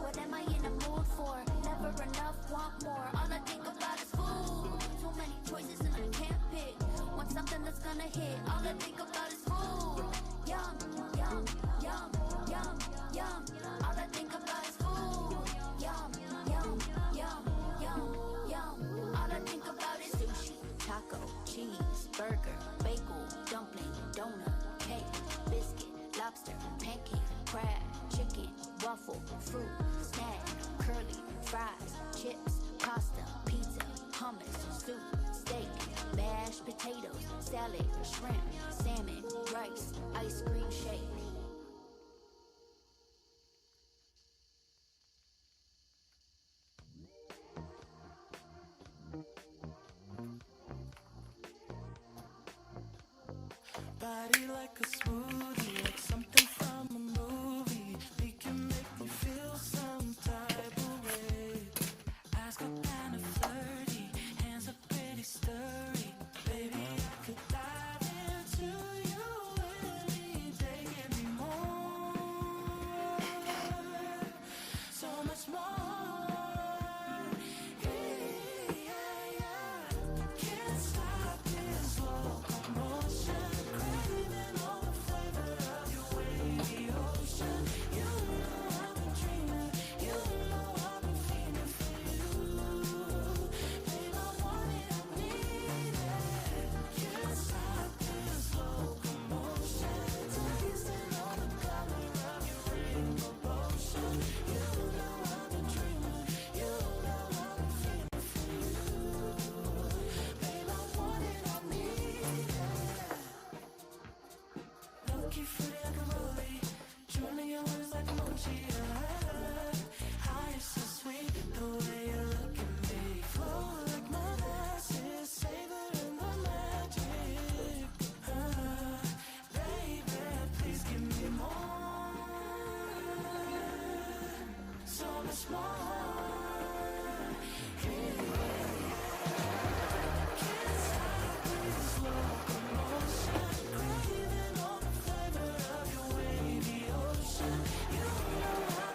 What am I in the mood for? Never enough, want more. All I think about is food. Too many choices and I can't pick. Want something that's gonna hit. All I think about is food. Yum, yum, yum, yum, yum. All I think about is food. Yum, yum, yum, yum, yum. All I think about is sushi, taco, cheese, burger, bagel, dumpling, donut, cake, biscuit, lobster, pancake, crab, chicken, waffle, fruit, snack, curly, fries, chips, pasta, pizza, hummus, soup, steak, mashed potatoes, salad, shrimp, salmon, rice, ice cream shake. Body like a smoothie, like something from a movie. We can make me feel some type of way. Eyes go kind of flirty, hands are pretty sturdy. Baby, I could dive into you any day. Give me more, so much more. Yeah, yeah. Can't stop this locomotion. Craving all the flavor of your wavy ocean. You know I've been dreaming, you know I've been feeling for you. Babe, I want it, I need it. Can't stop this locomotion. Tasting all the color of your rainbow potion. You know I've been dreaming, you know I've been feeling for you. Babe, I want it, I need it. Low-key fruity like a rollie, drowning your words like a mochi. High is so sweet, the way you look at me. Flow like molasses, savor in the magic. Baby, please give me more, so much more. Can't stop this locomotion, craving all the flavor of your wavy ocean. You know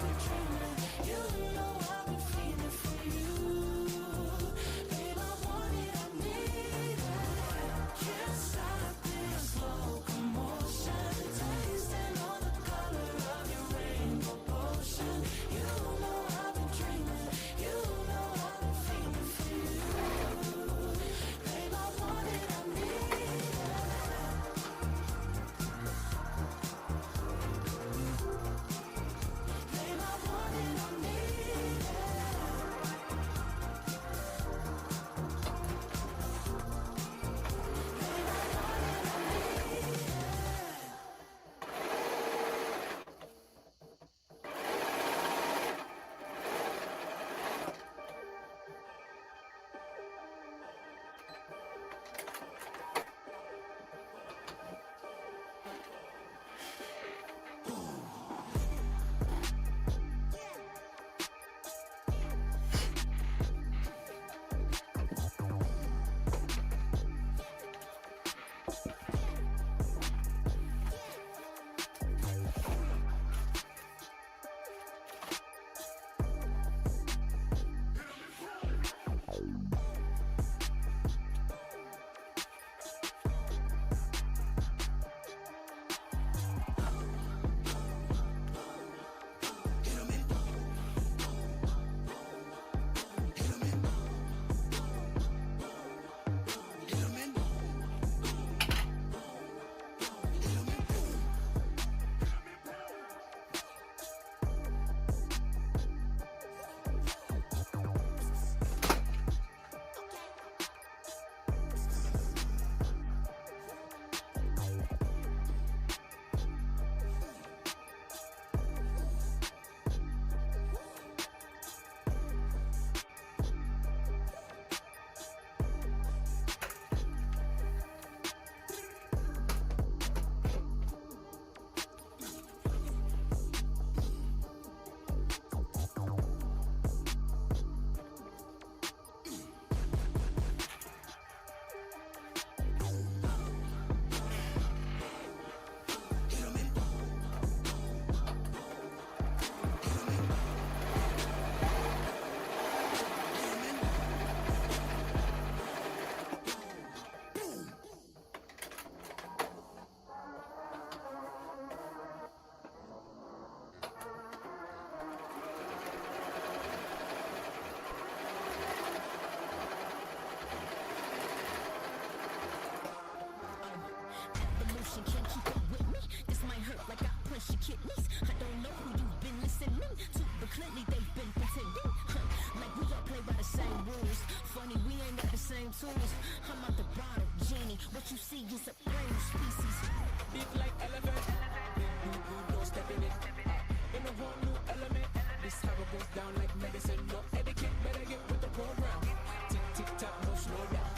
motion, can't keep up with me. This might hurt like I punch your kidneys. I don't know who you've been listening to, but clearly they've been pretending. Like we all play by the same rules. Funny, we ain't got the same tools. I'm out the bottle, Jenny. What you see is a brand new species. Big like elephant. You don't step in it. In a whole new element. This how it goes down like medicine. No etiquette, better get with the program. Tick, tick, tock, no slow down.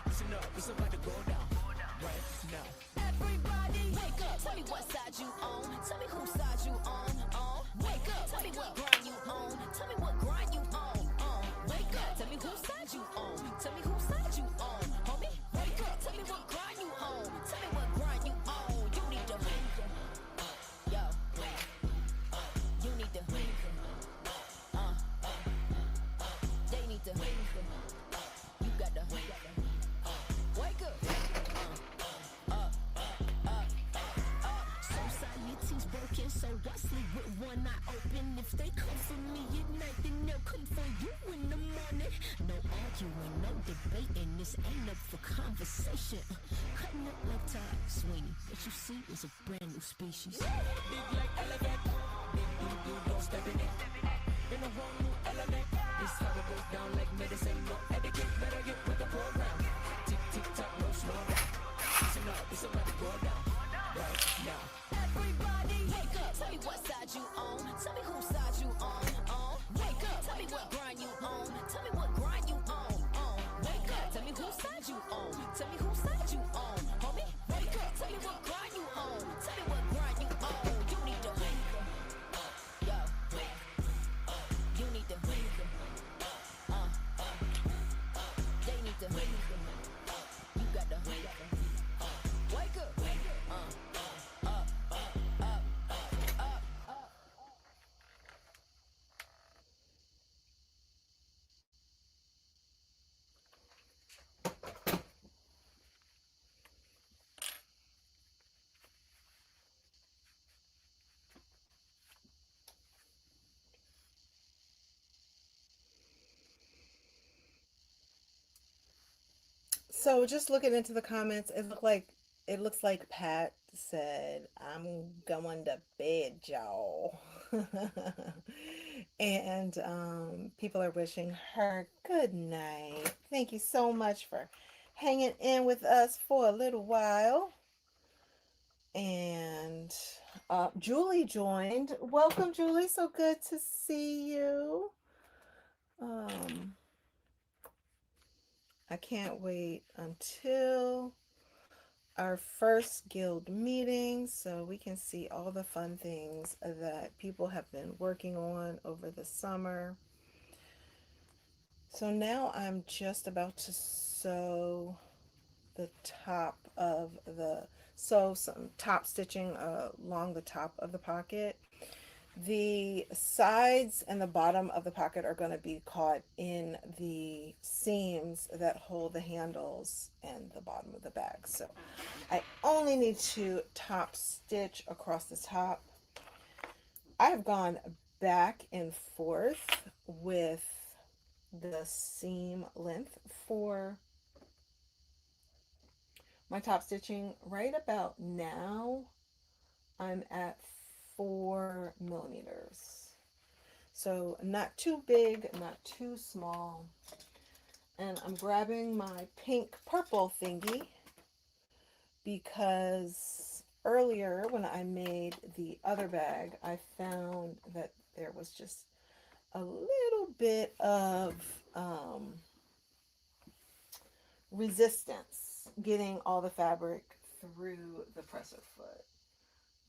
Listen up, it's about to go down. Right now. Everybody, wake up. Tell me what side you on. Tell me whose side you on. Wake up. Tell me what grind you on. Tell me what grind you on. Wake up. Tell me whose side you on. Tell me whose side you on. Homie, wake up. Tell me what grind you on. Tell me what grind you on. You need to wake up. Yo. You need to wake up. They need to wake up. You got to wake up. Wake up. Society's broken, so I sleep with one eye open. If they come for me at night, then they'll come for you in the morning. No arguing, no debating. This ain't up for conversation. Cutting up like Tote, Sweeney. What you see is a brand new species. Big like elephant. You don't step in it. In a whole new element. This how it goes down like medicine. No etiquette, better get with the program. Tick, tick, tock, no slow down. Listen up, it's about to go down. Right now. Everybody, wake up. Tell me what side you on. Tell me whose side you on. Wake up. Tell me what grind you on. Tell me what grind you on. Wake up. Tell me whose side you on. Tell me whose side you on. Homie, wake up. Tell me what grind you on. Tell me what grind you on. You need to wake up. Yo. You need to wake up. They need to wake up. You got to wake up. Wake up. So just looking into the comments, it looks like Pat said, "I'm going to bed, y'all." And people are wishing her good night. Thank you so much for hanging in with us for a little while. And Julie joined. Welcome, Julie. So good to see you. I can't wait until our first guild meeting so we can see all the fun things that people have been working on over the summer. So now I'm just about to sew the top of some top stitching along the top of the pocket. The sides and the bottom of the pocket are going to be caught in the seams that hold the handles and the bottom of the bag. So I only need to top stitch across the top. I have gone back and forth with the seam length for my top stitching. Right about now, I'm at 4 millimeters. So not too big, not too small. And I'm grabbing my pink purple thingy because earlier when I made the other bag, I found that there was just a little bit of resistance getting all the fabric through the presser foot.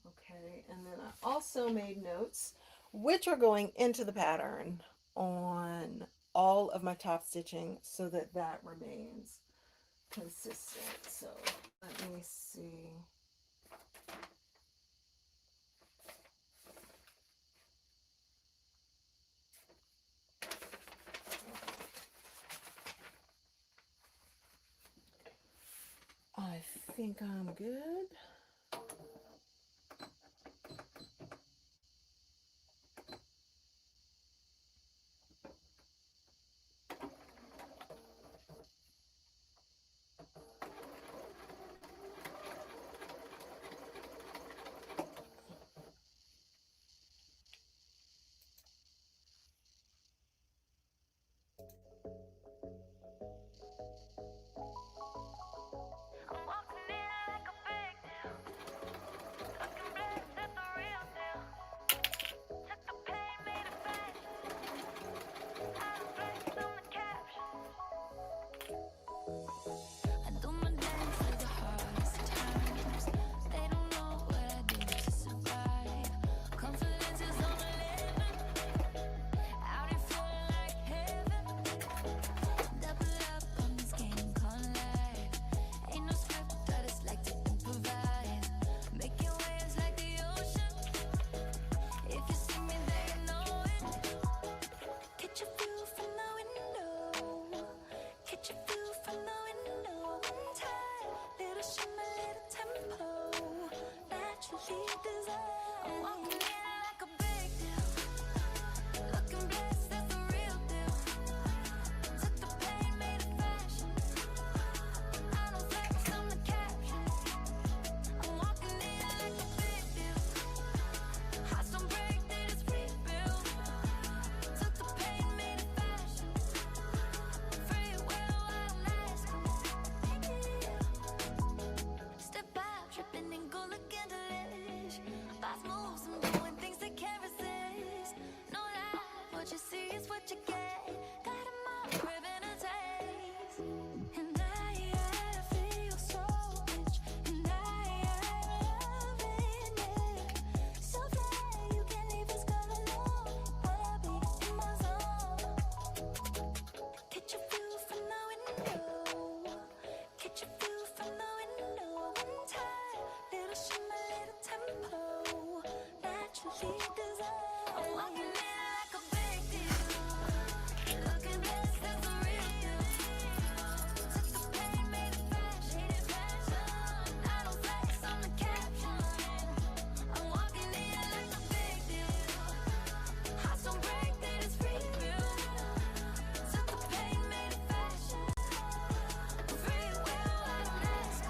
Okay, and then I also made notes which are going into the pattern on all of my top stitching so that that remains consistent. So let me see. I think I'm good. fast moves, I'm doing things they can't resist. No lie, what you see is what you get. Got 'em all craving a taste. And I feel so rich, and I loving it. So fly, you can't leave us come alone. I'll be in my zone. Catch a view from the window. Catch a view from the window. One time, little shimmer, little tempo. Naturally designed. I'm walking in like a big deal. Looking best as a real deal. Took the pain, made it fashion. I don't flex on the caption. I'm walking in like a big deal. Hearts don't break, they just free will. Took the pain, made it fashion. Free will, I don't ask.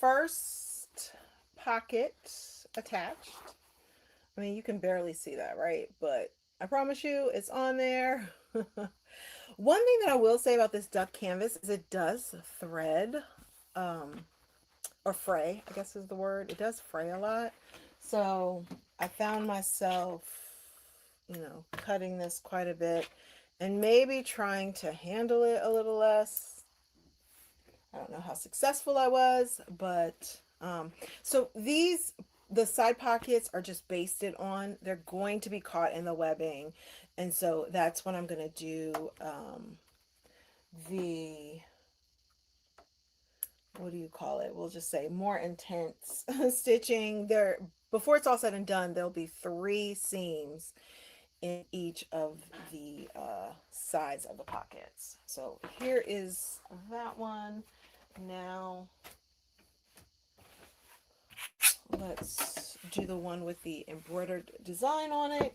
first pocket attached. I mean, you can barely see that, right? But I promise you, it's on there. One thing that I will say about this duck canvas is it does thread, um, or fray, I guess is the word. It does fray a lot. So I found myself, cutting this quite a bit and maybe trying to handle it a little less. I don't know how successful I was, but so the side pockets are just basted on, they're going to be caught in the webbing. And so that's when I'm going to do the, what do you call it? We'll just say more intense stitching. There, before it's all said and done, there'll be 3 seams in each of the sides of the pockets. So here is that one. Now let's do the one with the embroidered design on it.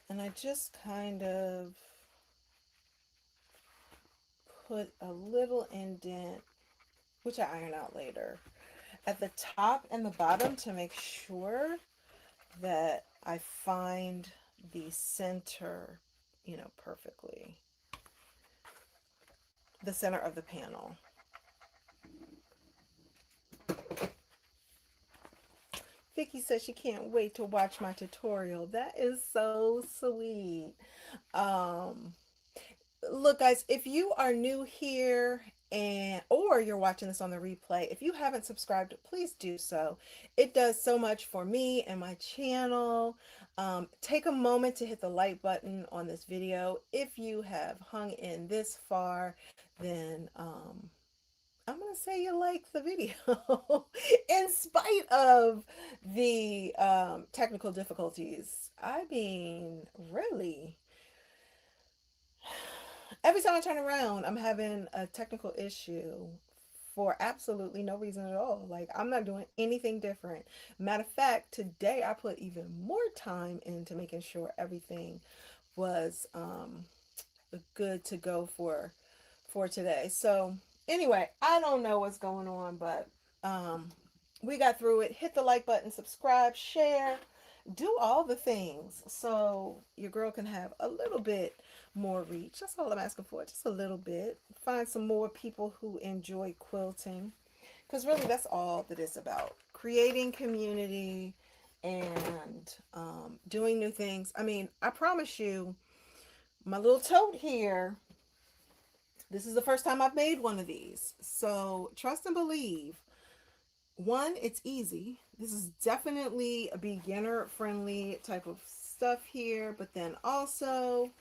And I just kind of put a little indent, which I iron out later, at the top and the bottom to make sure that I find the center, perfectly. The center of the panel. Vicky says she can't wait to watch my tutorial. That is so sweet. Um, Look, guys, if you are new here or you're watching this on the replay, if you haven't subscribed, please do so. It does so much for me and my channel. Take a moment to hit the like button on this video. If you have hung in this far, then I'm gonna say you like the video in spite of the technical difficulties. I mean, really, every time I turn around, I'm having a technical issue for absolutely no reason at all. Like, I'm not doing anything different. Matter of fact, today I put even more time into making sure everything was good to go for today. So anyway, I don't know what's going on, but we got through it. Hit the like button, subscribe, share, do all the things so your girl can have a little bit more reach. That's all I'm asking for, just a little bit. Find some more people who enjoy quilting, because really that's all that it's about: creating community and doing new things. I mean, I promise you, my little tote here, this is the first time I've made one of these, so trust and believe. One, it's easy. This is definitely a beginner friendly type of stuff here, but then also,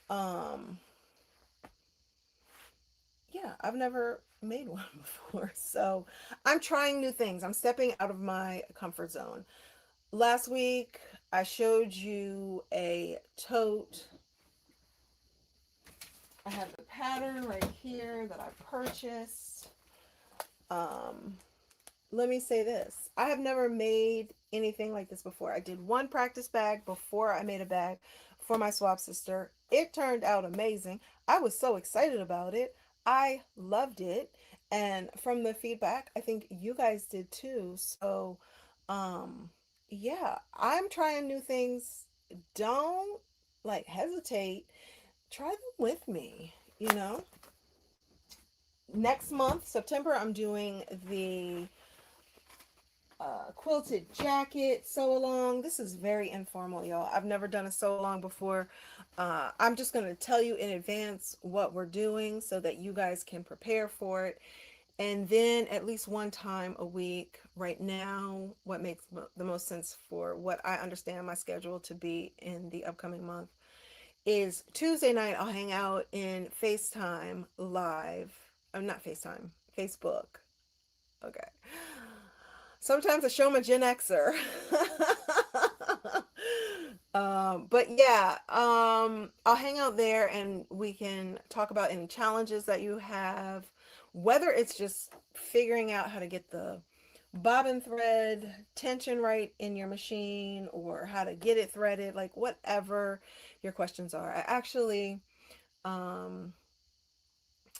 um, yeah, I've never made one before. So I'm trying new things. I'm stepping out of my comfort zone. Last week, I showed you a tote. I have the pattern right here that I purchased. Um, Let me say this. I have never made anything like this before. I did one practice bag before I made a bag for my swap sister. It turned out amazing. I was so excited about it. I loved it. And from the feedback, I think you guys did too. So, um, yeah, I'm trying new things. Don't like hesitate. Try them with me, you know? Next month, September, I'm doing the quilted jacket sew along. This is very informal, y'all. I've never done a sew along before. I'm just going to tell you in advance what we're doing so that you guys can prepare for it. And then at least one time a week, right now, what makes the most sense for what I understand my schedule to be in the upcoming month is Tuesday night. I'll hang out in FaceTime live. I'm not FaceTime, Facebook. Okay. Sometimes I show my Gen Xer. But yeah, I'll hang out there and we can talk about any challenges that you have, whether it's just figuring out how to get the bobbin thread tension right in your machine or how to get it threaded, like whatever your questions are. I actually Um,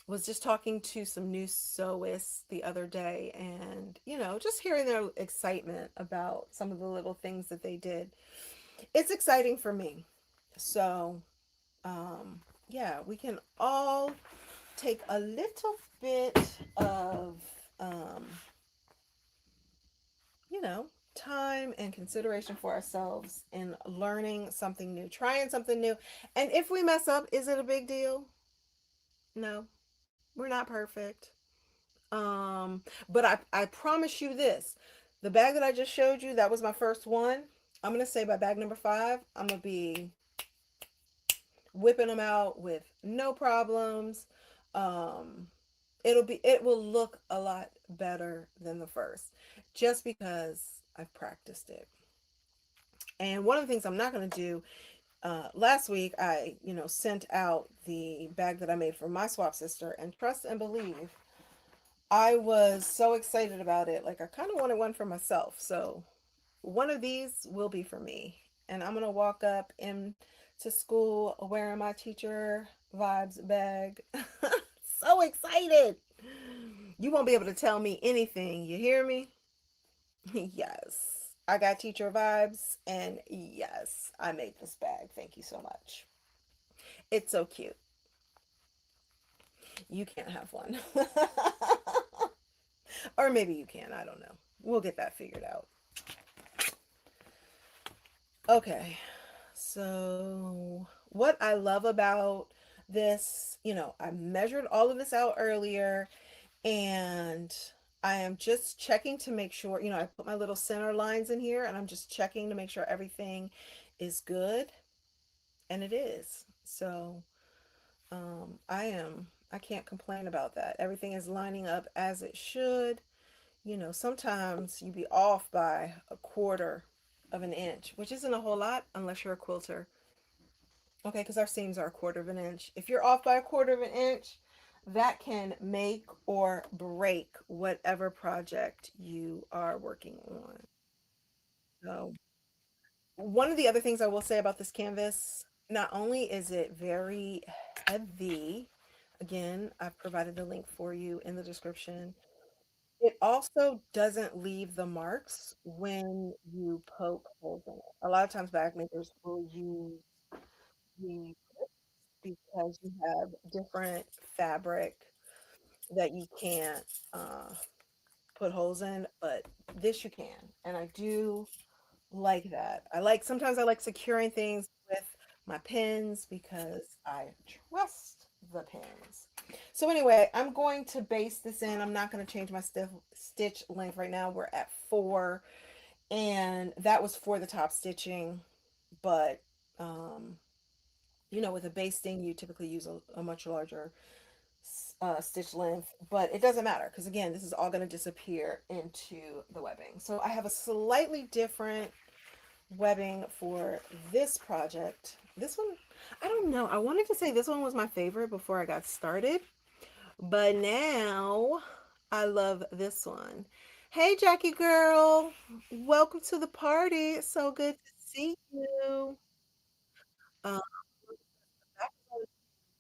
was just talking to some new sewists the other day, and just hearing their excitement about some of the little things that they did. It's exciting for me. So, yeah, we can all take a little bit of, um, you know, time and consideration for ourselves in learning something new, trying something new. And if we mess up, is it a big deal? No, we're not perfect. But I promise you this. The bag that I just showed you, that was my first one. I'm gonna say by bag number 5, I'm gonna be whipping them out with no problems. Um, it will look a lot better than the first, just because I've practiced it. And one of the things I'm not gonna do, last week I sent out the bag that I made for my swap sister, and trust and believe, I was so excited about it. Like, I kind of wanted one for myself. So one of these will be for me. And I'm going to walk up into school wearing my teacher vibes bag. So excited. You won't be able to tell me anything. You hear me? Yes. I got teacher vibes. And yes, I made this bag. Thank you so much. It's so cute. You can't have one. Or maybe you can. I don't know. We'll get that figured out. Okay. So, what I love about this, I measured all of this out earlier, and I am just checking to make sure, I put my little center lines in here, and I'm just checking to make sure everything is good, and it is. So, I can't complain about that. Everything is lining up as it should. Sometimes you be off by a quarter of an inch, which isn't a whole lot unless you're a quilter. Okay, because our seams are a quarter of an inch. If you're off by a quarter of an inch, that can make or break whatever project you are working on. So, one of the other things I will say about this canvas, not only is it very heavy, again, I've provided the link for you in the description. It also doesn't leave the marks when you poke holes in it. A lot of times bag makers will use the because you have different fabric that you can't uh, put holes in, but this you can. And I do like that. Sometimes I like securing things with my pins because I trust the pins. So anyway, I'm going to base this in. I'm not going to change my stitch length right now. We're at 4, and that was for the top stitching, but um, with a basting, you typically use a much larger stitch length, but it doesn't matter because again, this is all going to disappear into the webbing. So I have a slightly different webbing for this project. This one, I don't know. I wanted to say this one was my favorite before I got started, but now I love this one. Hey, Jackie girl, welcome to the party. It's so good to see you. Um,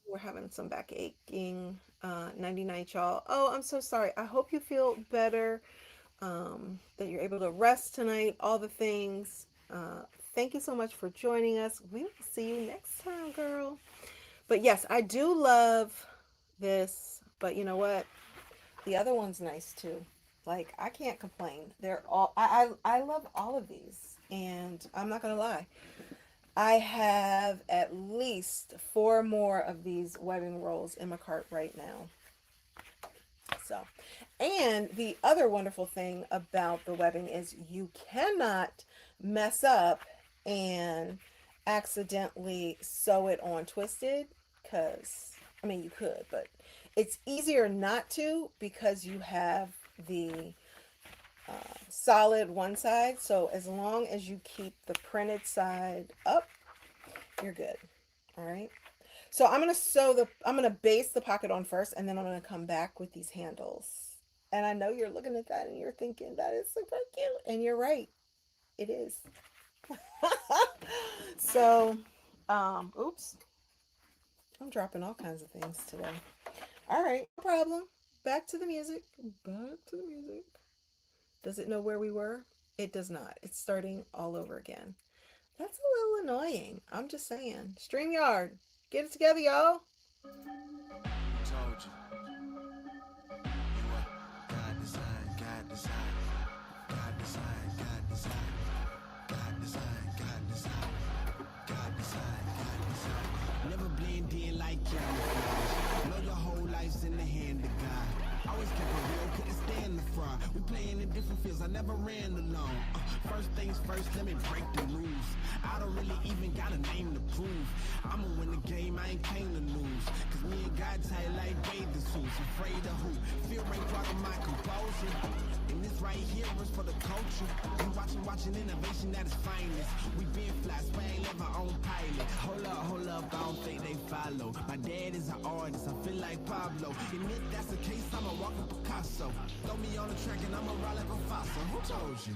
we're having some back aching. 99 y'all. Oh, I'm so sorry. I hope you feel better. That you're able to rest tonight. All the things. Thank you so much for joining us. We will see you next time, girl. But yes, I do love this. But you know what? The other one's nice too. Like, I can't complain. They're all. I love all of these, and I'm not gonna lie. I have at least 4 more of these webbing rolls in my cart right now. So, and the other wonderful thing about the webbing is you cannot mess up and accidentally sew it on twisted, because, I mean, you could, but it's easier not to because you have the solid one side. So as long as you keep the printed side up, you're good. All right. So I'm gonna base the pocket on first, and then I'm gonna come back with these handles. And I know you're looking at that and you're thinking that is super cute, and you're right, it is. So, oops, I'm dropping all kinds of things today. All right, no problem. Back to the music. Back to the music. Does it know where we were? It does not. It's starting all over again. That's a little annoying. I'm just saying. StreamYard, get it together, y'all. Told you. You what? God design, God design. God design, God design. God design, God design. God design, God design. Never blend in like camouflage. Know your whole life's in the hand of God. Always kept it real, couldn't stand the fraud. We playing in different fields, I never ran alone. First things first, let me break the rules. I don't really even got a name to prove. I'ma win the game, I ain't came to lose. Cause me and God tight like bathing suits. Afraid of who? Fear ain't part of my composure. And this right here is for the culture. We watching innovation at its finest. We been fly, swag, never on pilot. Hold up, I don't think they follow. My dad is an artist, I feel like Pablo. And if that's the case, I'ma walk a Picasso. Throw me on the track and I'ma ride like a fossil. Who told you?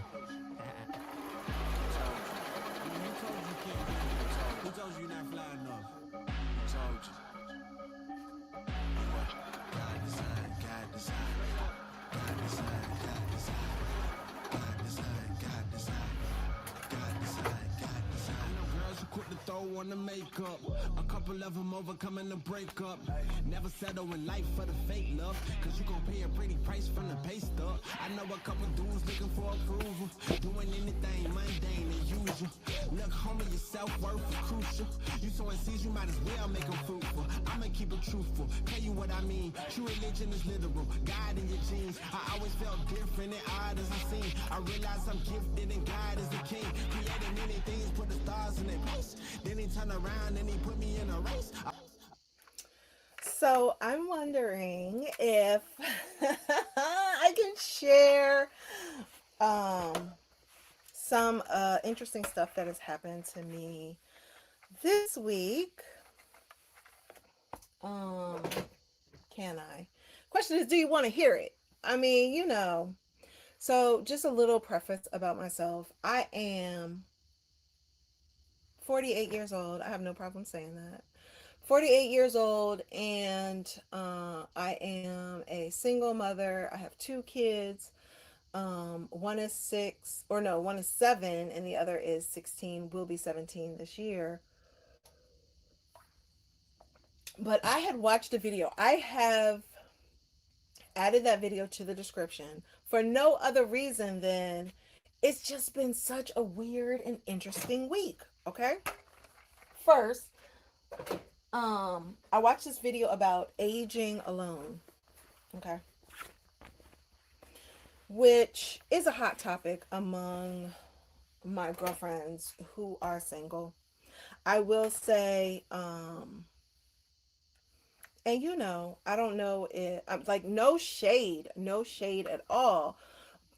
Who told you can't do it? Who told you you're not fly enough? Who told you? God design, God design. God design, God design. God design, God design. God design, God design. I know girls who quick to throw on the makeup. A couple of them overcoming the breakup. Never settle in life for the fake love. Cause you gon' pay a pretty price from the pay stub. I know a couple dudes looking for approval. Doing anything mundane and usual. Look, homie, your self-worth is crucial. You sowing seeds, you might as well make them fruitful. I'ma keep it truthful, tell you what I mean. True religion is literal, God in your genes. I always felt different and odd as I seen. I realize I'm gifted and God is the king. Created many things, put the stars in their place. Then he turned around and he put me in a race. So I'm wondering if I can share um, some interesting stuff that has happened to me this week. Um, can I? Question is, do you want to hear it? I mean, So just a little preface about myself. I am 48 years old. I have no problem saying that. 48 years old, and I am a single mother. I have two kids. One is six, or no, one is seven, and the other is 16, will be 17 this year. But I had watched a video. I have added that video to the description for no other reason than it's just been such a weird and interesting week. Okay. First, I watched this video about aging alone. Okay. Which is a hot topic among my girlfriends who are single. I will say, and I don't know if I'm like no shade at all.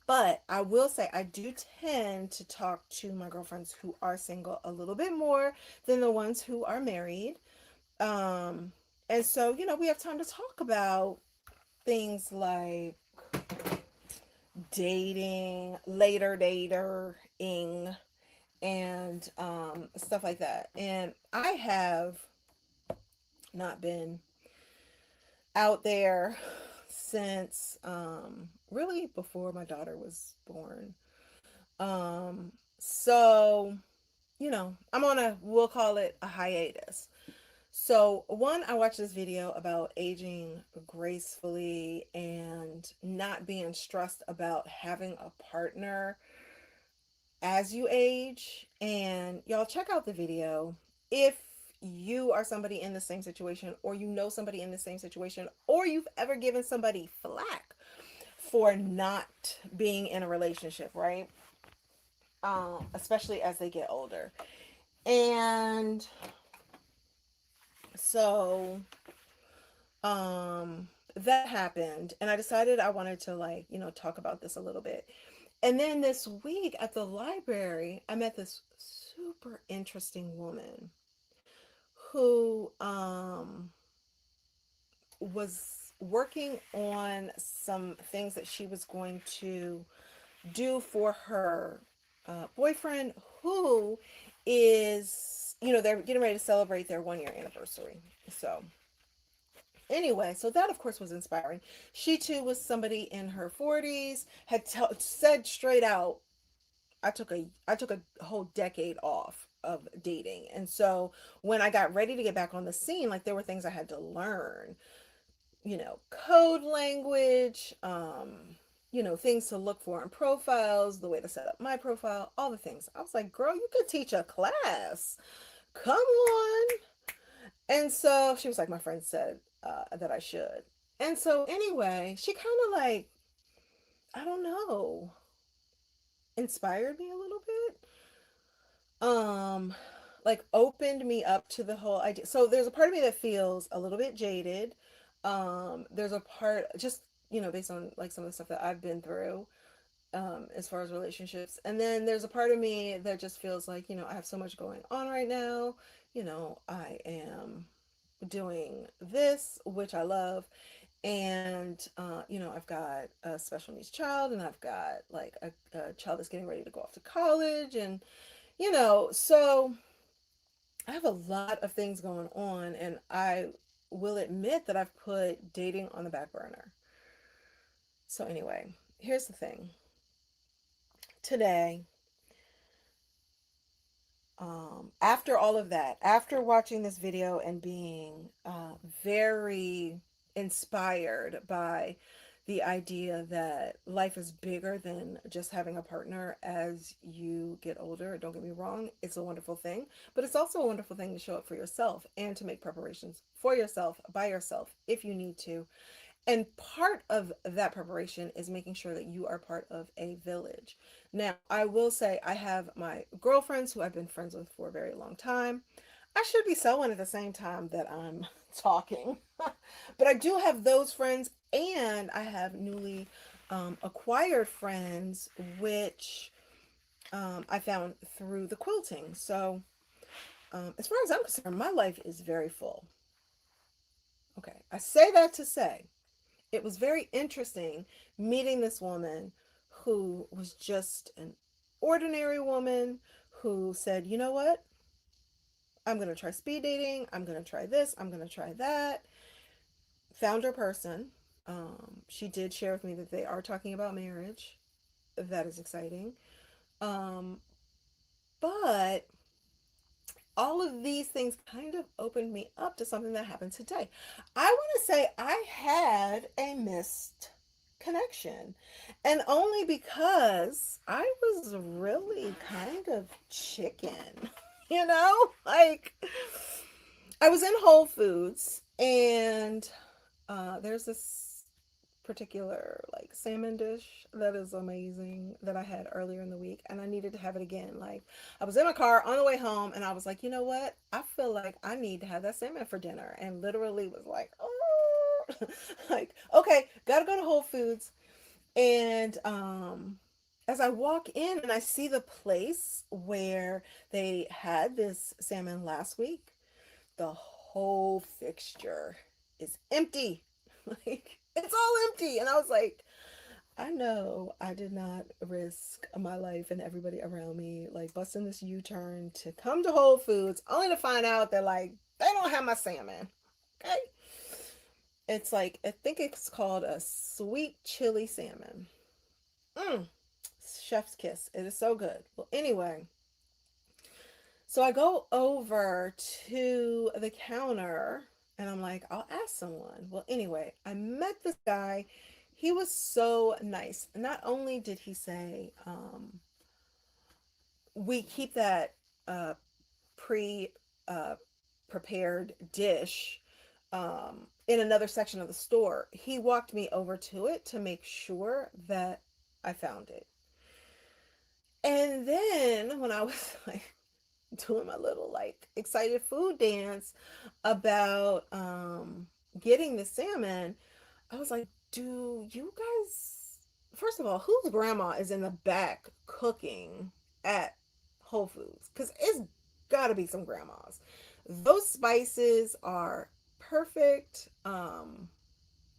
But I will say I do tend to talk to my girlfriends who are single a little bit more than the ones who are married. Um, and so, we have time to talk about things like dating, later dating, and stuff like that. And I have not been out there since really before my daughter was born. So, I'm on we'll call it a hiatus. So, one, I watched this video about aging gracefully and not being stressed about having a partner as you age. And y'all check out the video if you are somebody in the same situation, or you know somebody in the same situation, or you've ever given somebody flack for not being in a relationship, right? Especially as they get older. And so that happened, and I decided I wanted to talk about this a little bit. And then this week at the library, I met this super interesting woman who was working on some things that she was going to do for her boyfriend, who is they're getting ready to celebrate their 1 year anniversary. So anyway, so that of course was inspiring. She too was somebody in her 40s, had said straight out, I took a whole decade off of dating. And so when I got ready to get back on the scene, like there were things I had to learn, code language, things to look for in profiles, the way to set up my profile, all the things. I was like, girl, you could teach a class. Come on. And so she was like, my friend said that I should. And so anyway, she kind of like, I don't know, inspired me a little bit. Like opened me up to the whole idea. So there's a part of me that feels a little bit jaded. There's a part just, based on like some of the stuff that I've been through, as far as relationships. And then there's a part of me that just feels like, I have so much going on right now. I am doing this, which I love. And, I've got a special needs child, and I've got like a child that's getting ready to go off to college. And, so I have a lot of things going on, and I will admit that I've put dating on the back burner. So, anyway, here's the thing. Today, after all of that, after watching this video and being very inspired by the idea that life is bigger than just having a partner as you get older. Don't get me wrong, it's a wonderful thing, but it's also a wonderful thing to show up for yourself and to make preparations for yourself, by yourself, if you need to. And part of that preparation is making sure that you are part of a village. Now, I will say I have my girlfriends who I've been friends with for a very long time. I should be sewing at the same time that I'm talking. But I do have those friends, and I have newly acquired friends, which I found through the quilting. So, as far as I'm concerned, my life is very full. Okay, I say that to say it was very interesting meeting this woman who was just an ordinary woman who said, you know what? I'm going to try speed dating. I'm going to try this. I'm going to try that. Found her person. She did share with me that they are talking about marriage. That is exciting. Um, but all of these things kind of opened me up to something that happened today. I want to say I had a missed connection, and only because I was really kind of chicken, like I was in Whole Foods, and there's this particular like salmon dish that is amazing that I had earlier in the week, and I needed to have it again. Like I was in my car on the way home, and I was like, you know what? I feel like I need to have that salmon for dinner, and literally was like, oh, like okay, gotta go to Whole Foods. And as I walk in and I see the place where they had this salmon last week, the whole fixture is empty. Like it's all empty. And I was like, I know I did not risk my life and everybody around me like busting this U-turn to come to Whole Foods only to find out that like they don't have my salmon. Okay. It's like I think it's called a sweet chili salmon. Mm, chef's kiss. It is so good. Well, anyway, so I go over to the counter and I'm like, I'll ask someone. Well, anyway, I met this guy. He was so nice. Not only did he say, we keep that pre uh, prepared dish in another section of the store, he walked me over to it to make sure that I found it. And then when I was like doing my little like excited food dance about getting the salmon, I was like, do you guys, first of all, whose grandma is in the back cooking at Whole Foods? Because it's got to be some grandmas. Those spices are perfect.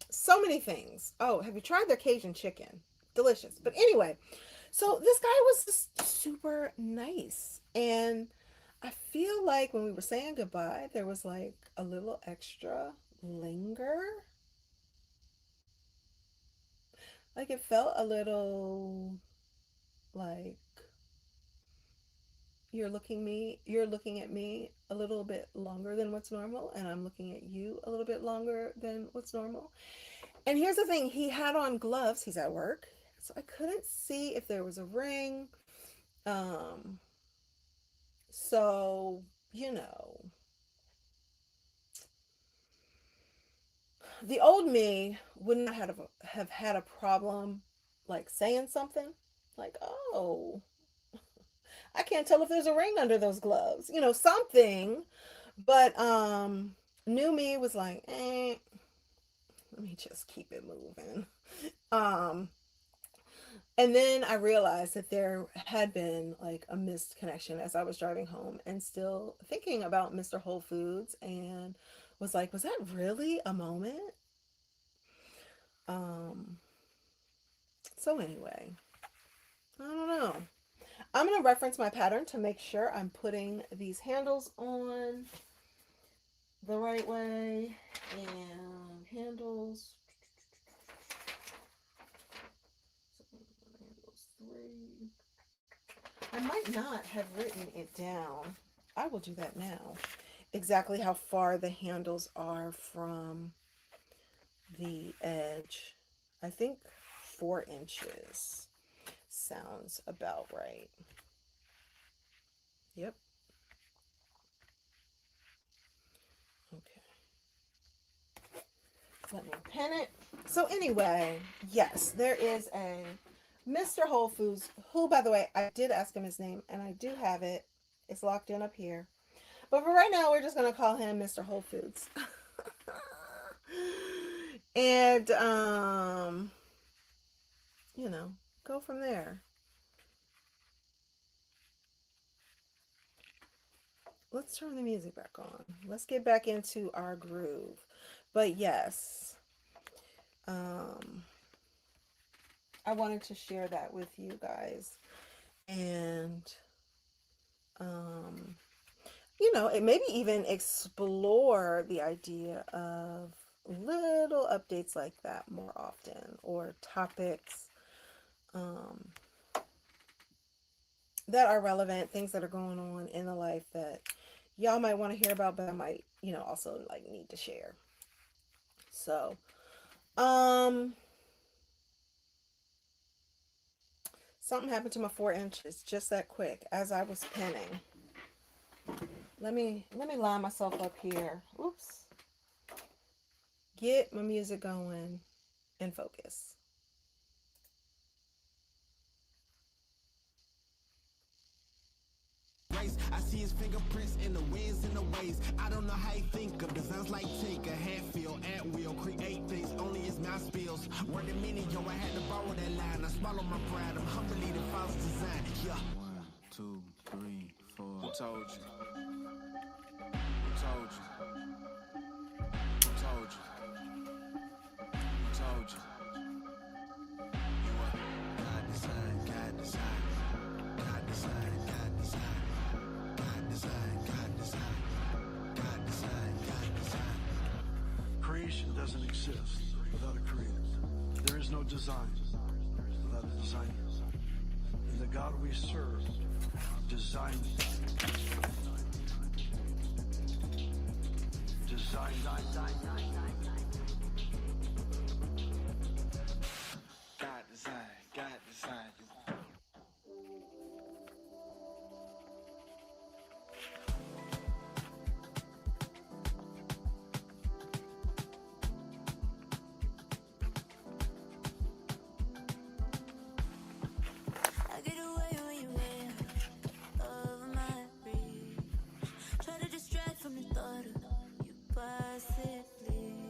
So many things. Oh, have you tried their Cajun chicken? Delicious. But anyway, so this guy was just super nice. And I feel like when we were saying goodbye, there was like a little extra linger. Like it felt a little like you're looking at me a little bit longer than what's normal, and I'm looking at you a little bit longer than what's normal. And here's the thing, he had on gloves, he's at work, so I couldn't see if there was a ring. Um, so, you know, the old me would not have had a problem like saying something like, oh, I can't tell if there's a ring under those gloves, you know, something. But new me was like, let me just keep it moving. Um, and then I realized that there had been like a missed connection as I was driving home and still thinking about Mr. Whole Foods, and was like, was that really a moment? Um, so anyway, I don't know. I'm going to reference my pattern to make sure I'm putting these handles on the right way. And handles, handles 3. I might not have written it down. I will do that now. Exactly how far the handles are from the edge. I think 4 inches sounds about right. Yep. Okay. Let me pin it. So anyway, yes, there is a Mr. Whole Foods, who, by the way, I did ask him his name, and I do have it. It's locked in up here. But for right now, we're just going to call him Mr. Whole Foods. And, you know, go from there. Let's turn the music back on. Let's get back into our groove. But yes, um, I wanted to share that with you guys. And, um, you know, it maybe even explore the idea of little updates like that more often, or topics um, that are relevant, things that are going on in the life that y'all might want to hear about, but I might, you know, also like need to share. So, um, something happened to my 4 inches just that quick as I was pinning. Let me line myself up here. Oops. Get my music going and focus. I see his fingerprints in the winds and the waves. I don't know how he think of designs like Tinker, Hatfield, at will, create things only as mouth spills. Word a minute, yo, I had to borrow that line. I swallow my pride, I'm humbly the false design. Yeah. 1, 2, 3, 4. Told you. Told you. Told you. Told you. You are God design, God design. God design, God design. God design, God design. God design, God design. Creation doesn't exist without a creator. There is no design without a designer. And the God we serve designed. God design, God design. I get away when you lay over my reach. Try to distract from the thought of you possibly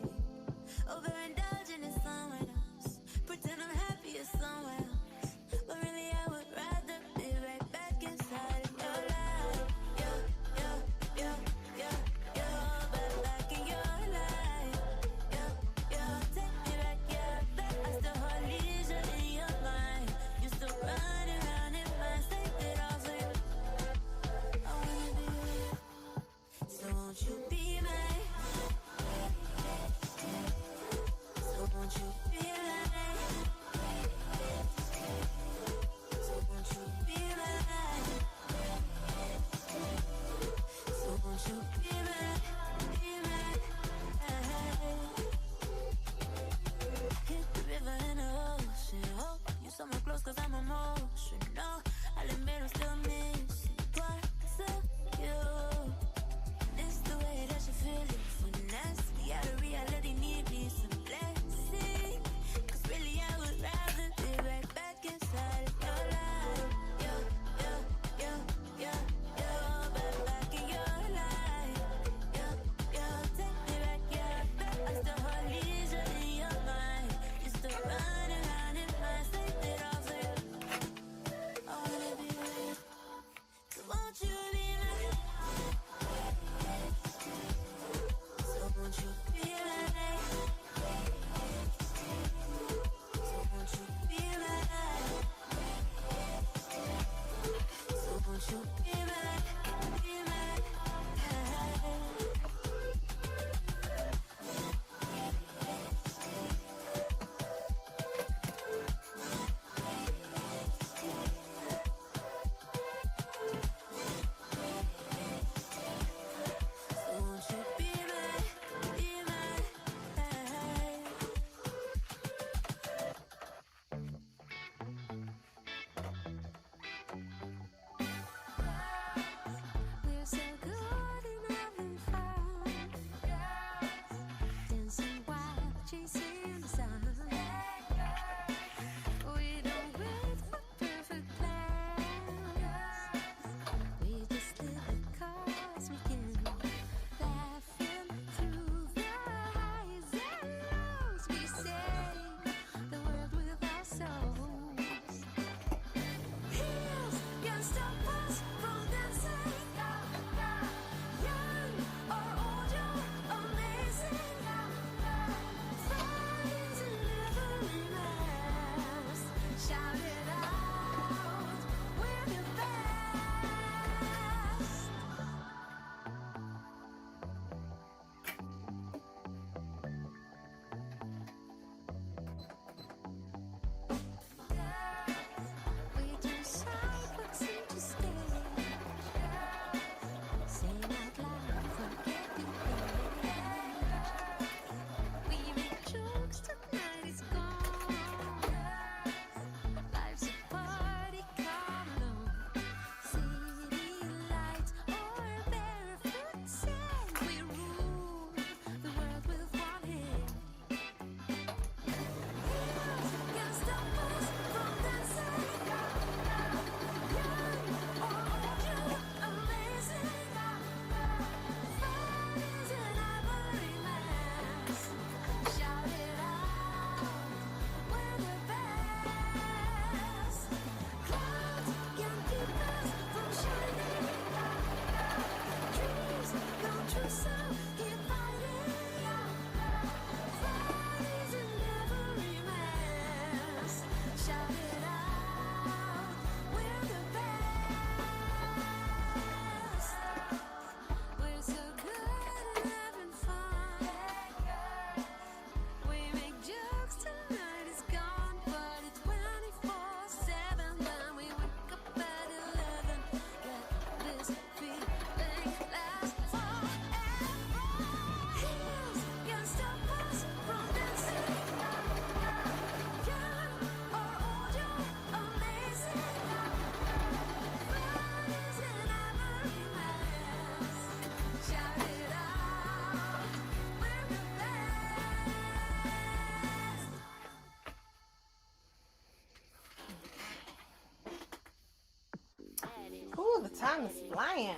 Ooh, the time is flying.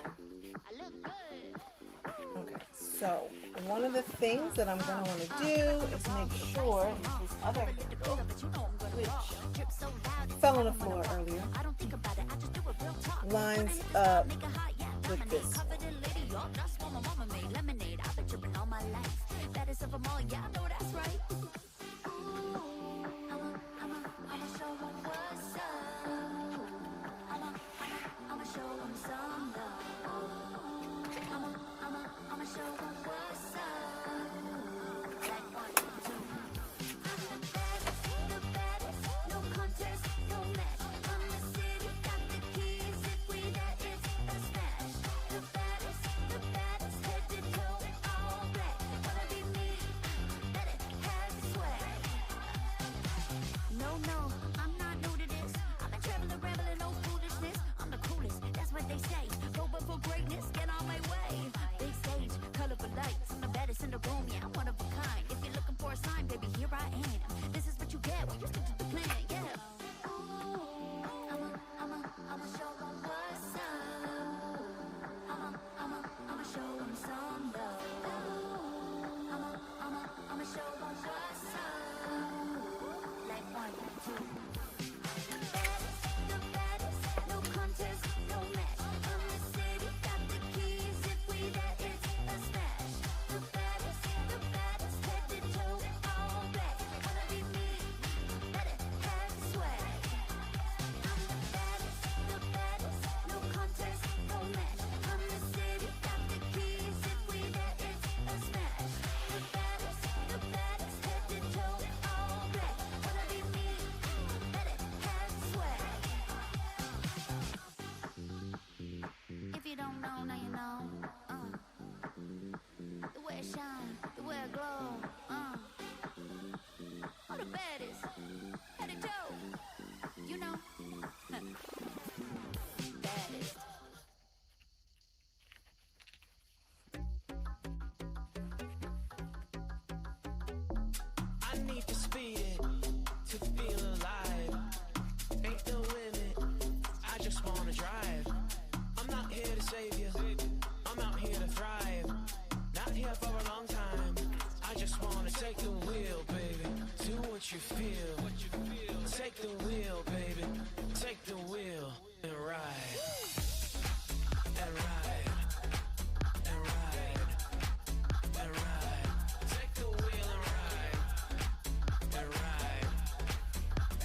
Okay, so one of the things that I'm gonna want to do is make sure that this other handle, which fell on the floor earlier, lines up with this one. They say, go but for greatness, get on my way. Big stage, colorful lights, know, now you know. The way it shine, the way it glow. All the baddest, head to toe. You know, baddest. I need to speed it to feel alive. Ain't no limit, I just wanna drive. I'm not here to save you, I'm out here to thrive. Not here for a long time, I just wanna take the wheel, baby. Do what you feel. Take the wheel, baby. Take the wheel and ride. And ride. And ride. And ride. Take the wheel and ride. And ride.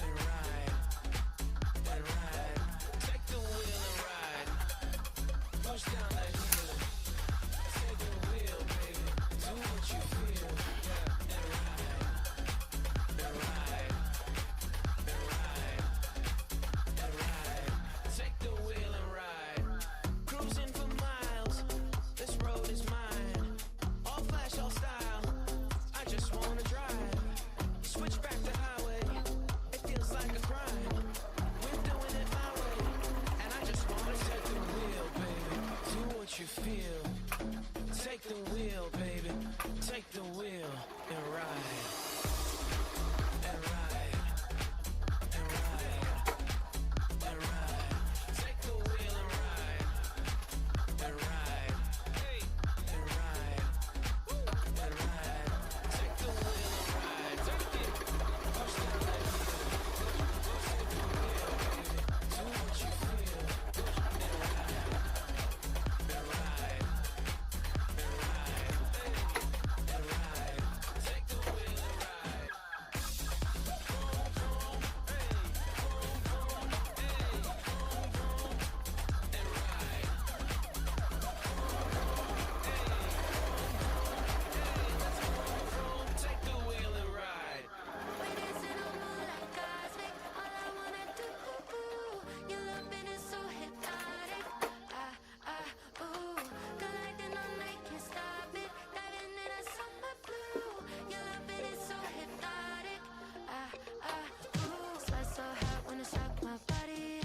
And ride. And ride. Take the wheel and ride. Push down that hill. Take the wheel, baby. Do what you feel. And ride. And ride. And ride. And ride. Take the wheel and ride. Cruising for miles. This road is mine. All flash, all style. I just wanna drive. Switch back to highway. It feels like a crime. We're doing it my way. And I just wanna take the wheel, baby. Do what you feel. Take the wheel, baby. Take the wheel and ride. And ride. And ride. And ride. Take the wheel and ride. And ride. And ride. And ride. Take the wheel and ride. Take it. Push down that hill. Take the wheel, baby. Do what you feel. And ride. And ride. And ride. And ride. Take the wheel and ride. Take the wheel and ride. We're dancing on moonlight cosmic. All I wanna do, your loving is so hypnotic. Ooh, colliding all night, can't stop it. Diving in a summer blue. Your loving is so hypnotic. Ooh, sweat so hot when it shock my body.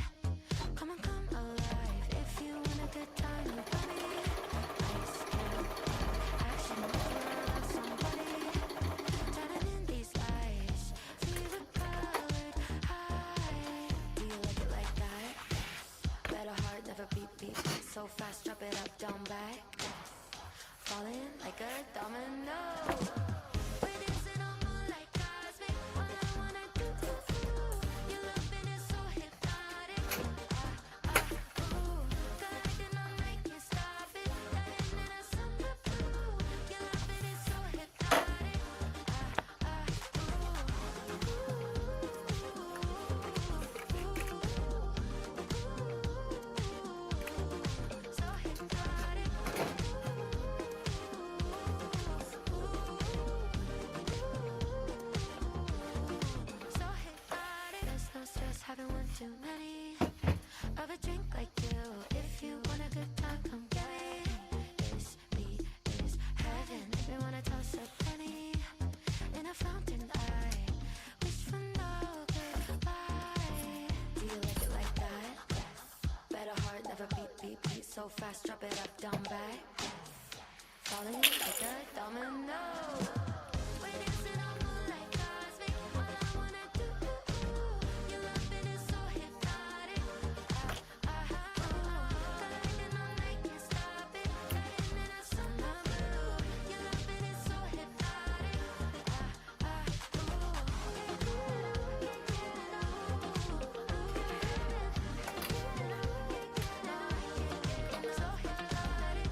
Come on, come alive. If you want a good time, you got me. Ice camp, action, love somebody. Drowning in these lights, fever colored high. Do you like it like that? Better heart, never beat, beat, beat so fast, drop it up, down, back. Falling like a domino. We're dancing on moonlight cosmic. All I wanna do, your loving is so hypnotic. Ooh, colliding all night, can't stop it. Diving in a summer blue. Your loving is so hypnotic. So hypnotic. So hypnotic. There's no stress, having one too many of a drink like you. If you want a good time, come get me. This beat is heaven. If you wanna toss a penny in a fountain, I wish for no goodbye. Do you like it like that? Better heart, never beat, beat, beat so fast, drop it up, down, back. Falling like a domino. We're dancing on moonlight cosmic. All I wanna do, your loving is so hypnotic. Colliding all night, can't stop it. Diving in a summer blue. Your loving is so hypnotic. So hypnotic.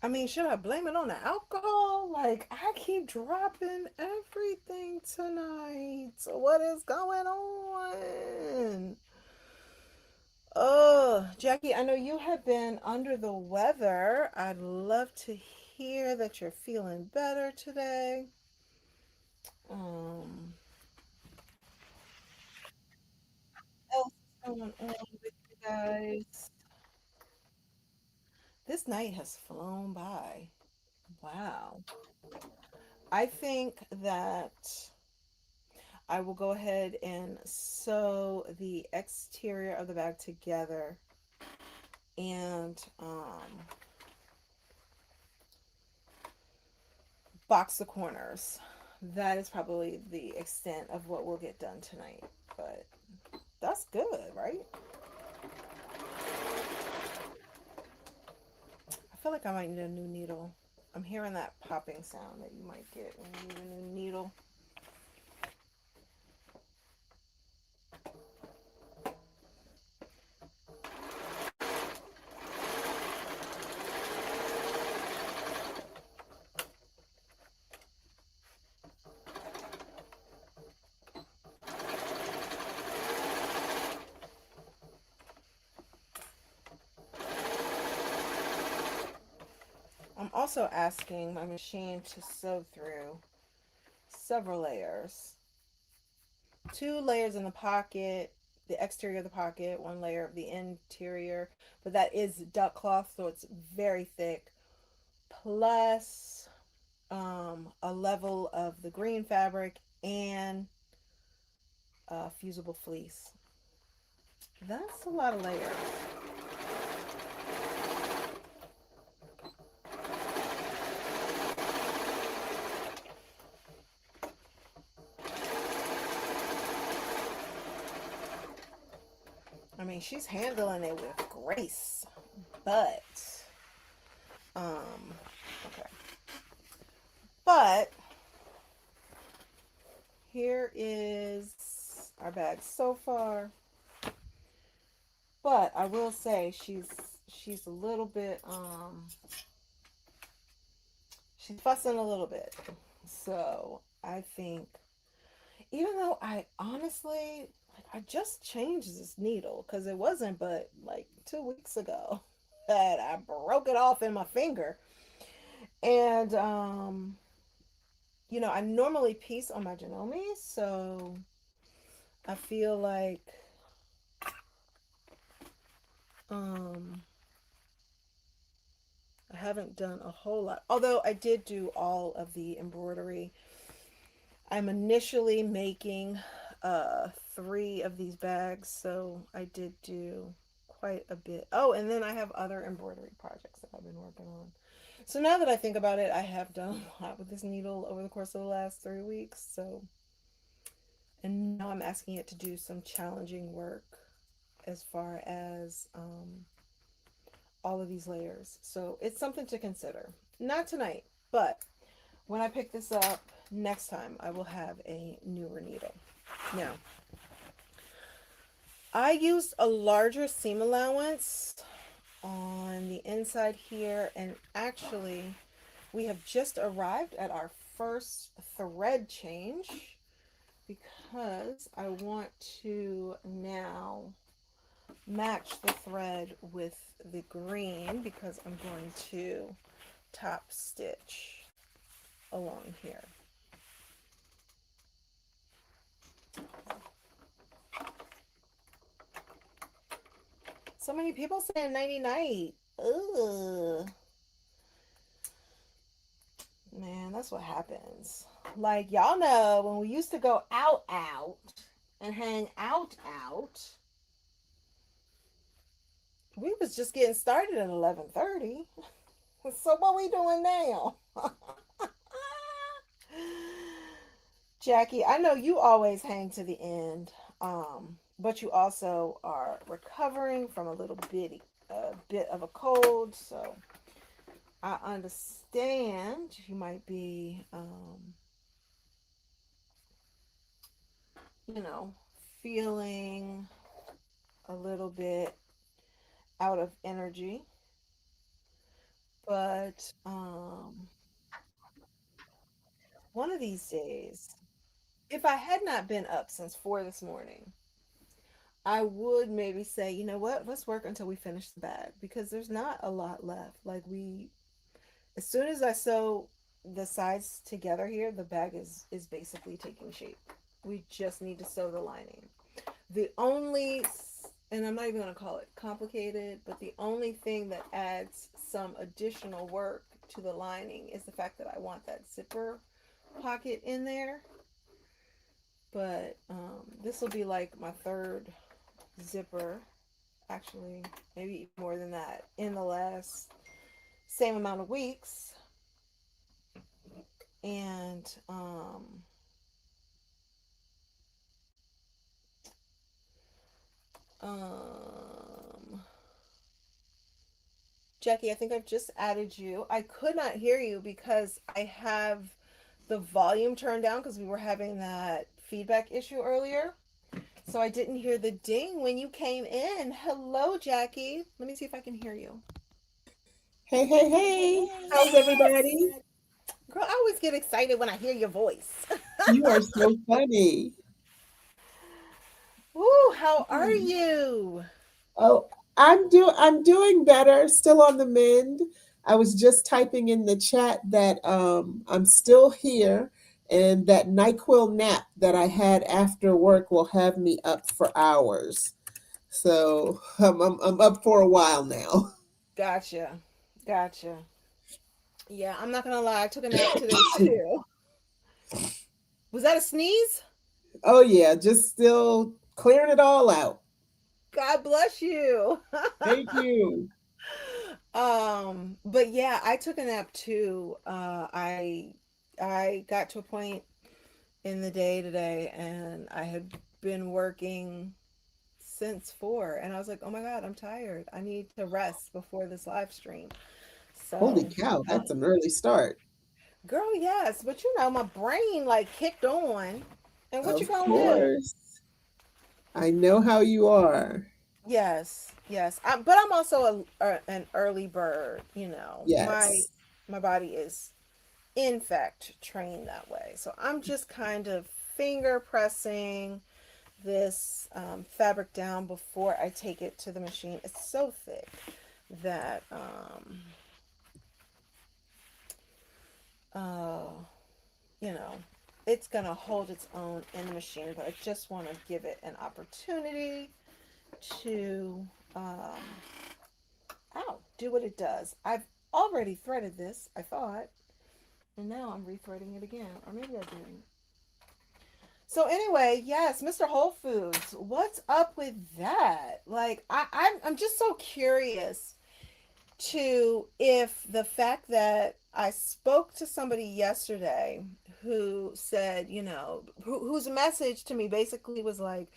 I mean, should I blame it on the alcohol? Like, I keep dropping everything tonight. So what is going on? Oh, Jackie, I know you have been under the weather. I'd love to hear that you're feeling better today. Um, else is going on with you guys? This night has flown by. Wow. I think that I will go ahead and sew the exterior of the bag together and box the corners. That is probably the extent of what we'll get done tonight. But that's good, right? I feel like I might need a new needle. I'm hearing that popping sound that you might get when you need a new needle. I'm also asking my machine to sew through several layers. Two layers in the pocket, the exterior of the pocket, one layer of the interior, but that is duck cloth, so it's very thick. Plus a level of the green fabric and fusible fleece. That's a lot of layers. I mean, she's handling it with grace, but okay. But here is our bag so far. But I will say she's a little bit she's fussing a little bit. So I think even though I honestly like I just changed this needle because it wasn't but like 2 weeks ago that I broke it off in my finger. And I normally piece on my Janome, so I feel like um I haven't done a whole lot. Although I did do all of the embroidery. I'm initially making three of these bags, so I did do quite a bit. Oh, and then I have other embroidery projects that I've been working on. So now that I think about it, I have done a lot with this needle over the course of the last 3 weeks. So, and now I'm asking it to do some challenging work as far as all of these layers. So it's something to consider. Not tonight, but when I pick this up next time, I will have a newer needle. Now, I used a larger seam allowance on the inside here, and actually, we have just arrived at our first thread change because I want to now match the thread with the green because I'm going to top stitch along here. So many people saying nighty night. Ugh. Man, that's what happens. Like, y'all know when we used to go out and hang out, we was just getting started at 11:30. So what we doing now? Jackie, I know you always hang to the end, but you also are recovering from a little bit of a cold, so I understand you might be, you know, feeling a little bit out of energy, but one of these days, if I had not been up since 4 this morning, I would maybe say, you know what, let's work until we finish the bag because there's not a lot left. Like as soon as I sew the sides together here, the bag is basically taking shape. We just need to sew the lining. The only, and I'm not even going to call it complicated, but the only thing that adds some additional work to the lining is the fact that I want that zipper pocket in there. But this will be like my third zipper, actually, maybe more than that, in the last same amount of weeks. And um, Jackie, I think I've just added you. I could not hear you because I have the volume turned down because we were having that feedback issue earlier. So I didn't hear the ding when you came in. Hello, Jackie. Let me see if I can hear you. Hey, hey, hey. How's everybody? Girl, I always get excited when I hear your voice. You are so funny. Ooh, how are you? Oh, I'm doing better, still on the mend. I was just typing in the chat that I'm still here and that NyQuil nap that I had after work will have me up for hours. So I'm up for a while now. Gotcha. Gotcha. Yeah, I'm not gonna lie. I took a nap today too. Was that a sneeze? Oh yeah, just still clearing it all out. God bless you. Thank you. But yeah, I took a nap too. I got to a point in the day today and I had been working since 4 and I was like, "Oh my God, I'm tired. I need to rest before this live stream." Holy So, cow, um, that's an early start. girl, yes, but you know, my brain like kicked on. And what you Of gonna do? course. I know how you are. Yes, yes. But I'm also an early bird, you know. Yes. My body is in fact trained that way. So I'm just kind of finger pressing this fabric down before I take it to the machine. It's so thick that uh, you know, it's gonna hold its own in the machine, but I just want to give it an opportunity to do what it does. already threaded this, I thought, and now I'm rethreading it again, or maybe I didn't. So anyway, yes, Mr. Whole Foods, what's up with that? Like, I'm just so curious to if the fact that I spoke to somebody yesterday who said, whose message to me basically was like,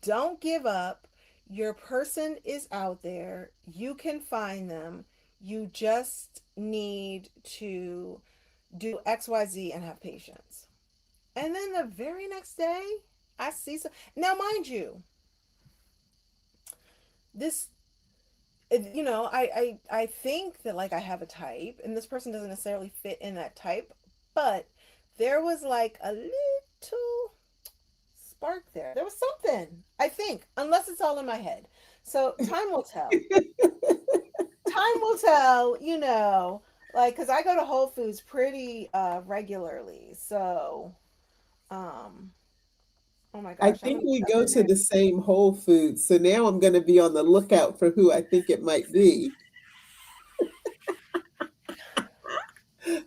don't give up. Your person is out there. You can find them. You just need to do XYZ and have patience. And then the very next day, I see some. Now, mind you, this I think that like I have a type and this person doesn't necessarily fit in that type, but there was like a little spark there. There was something, I think, unless it's all in my head. So time will tell. Time will tell, like cuz I go to Whole Foods pretty regularly. So um oh my I gosh, think we I've go been to there. the same Whole Foods. So now I'm going to be on the lookout for who I think it might be.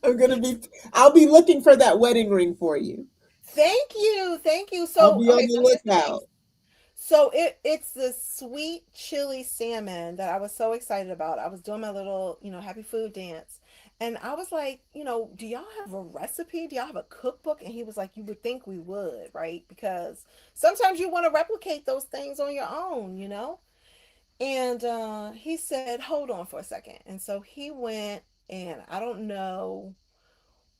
I'm going to be, I'll be looking for that wedding ring for you. Thank you. Thank you. I'll So, be on okay, the so here's the thing. lookout. So it's the sweet chili salmon that I was so excited about. I was doing my little, happy food dance. And I was like, do y'all have a recipe? Do y'all have a cookbook? And he was like, you would think we would, right? Because sometimes you want to replicate those things on your own. And he said, hold on for a second. And so he went, and I don't know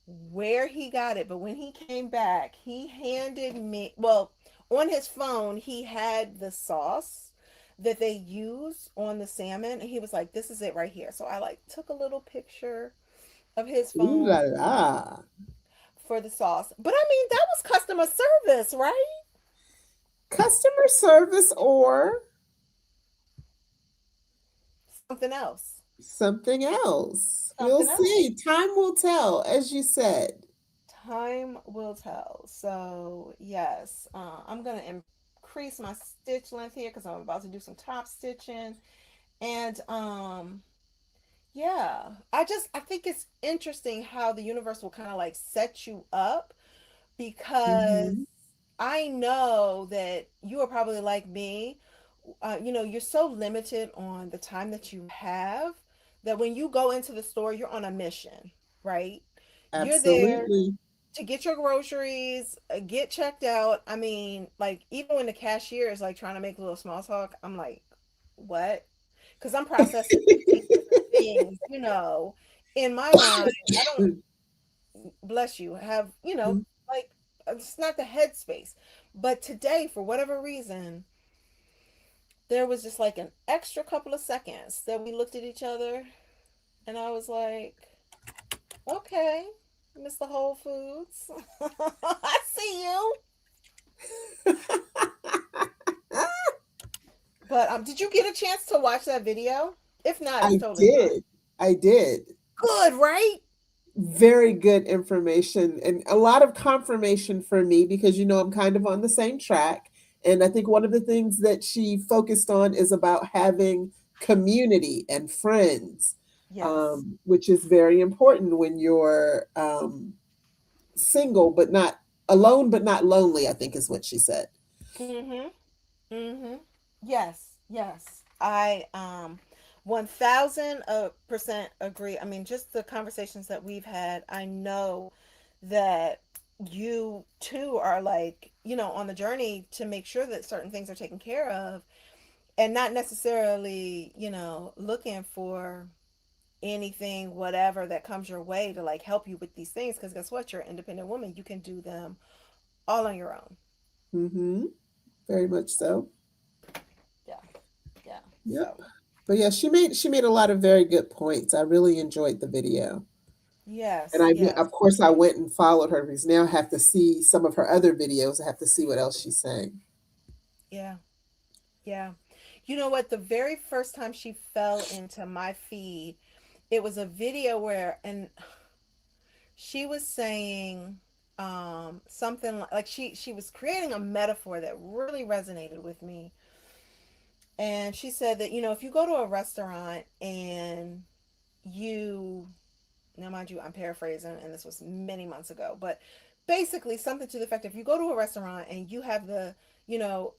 where he got it, but when he came back, he handed me, well, on his phone, he had the sauce that they use on the salmon, and he was like, "This is it right here." So I like took a little picture of his Ooh phone la la. for the sauce. But I mean, that was customer service, right? Customer service or Something else. something else. We'll Something else. see. Time will tell, as you said. Time will tell. So yes, I'm gonna increase my stitch length here because I'm about to do some top stitching, and yeah, I think it's interesting how the universe will kind of like set you up because Hmm. I know that you are probably like me. You're so limited on the time that you have that when you go into the store, you're on a mission, right? You're there Absolutely. to get your groceries, get checked out. I mean, like even when the cashier is like trying to make a little small talk, I'm like, what? Because I'm processing 15 different things, in my mind. I don't, bless you, have, like, it's not the headspace. But today, for whatever reason, there was just like an extra couple of seconds that we looked at each other, and I was like, okay, Mr. Whole Foods, I see you. But did you get a chance to watch that video? If not, it's I totally fine. did. I did. Good, right? Very good information and a lot of confirmation for me because I'm kind of on the same track. And I think one of the things that she focused on is about having community and friends, Yes. which is very important when you're single, but not alone, but not lonely, I think is what she said. Mm-hmm. Mm-hmm. Yes, yes. I 1000% agree. I mean, just the conversations that we've had, I know that you too are like, on the journey to make sure that certain things are taken care of and not necessarily, looking for anything, whatever that comes your way to like help you with these things. Because guess what? You're an independent woman. You can do them all on your own. Hmm. Very much so. Yeah. Yeah. Yep. So, But yeah, she made a lot of very good points. I really enjoyed the video. And yes, I, yes. of course, I went and followed her because now I have to see some of her other videos. I have to see what else she's saying. Yeah. Yeah. You know what? The very first time she fell into my feed, it was a video where, and she was saying something like she was creating a metaphor that really resonated with me. And she said that, if you go to a restaurant and you, now mind you, I'm paraphrasing and this was many months ago, but basically something to the effect, if you go to a restaurant and you have the,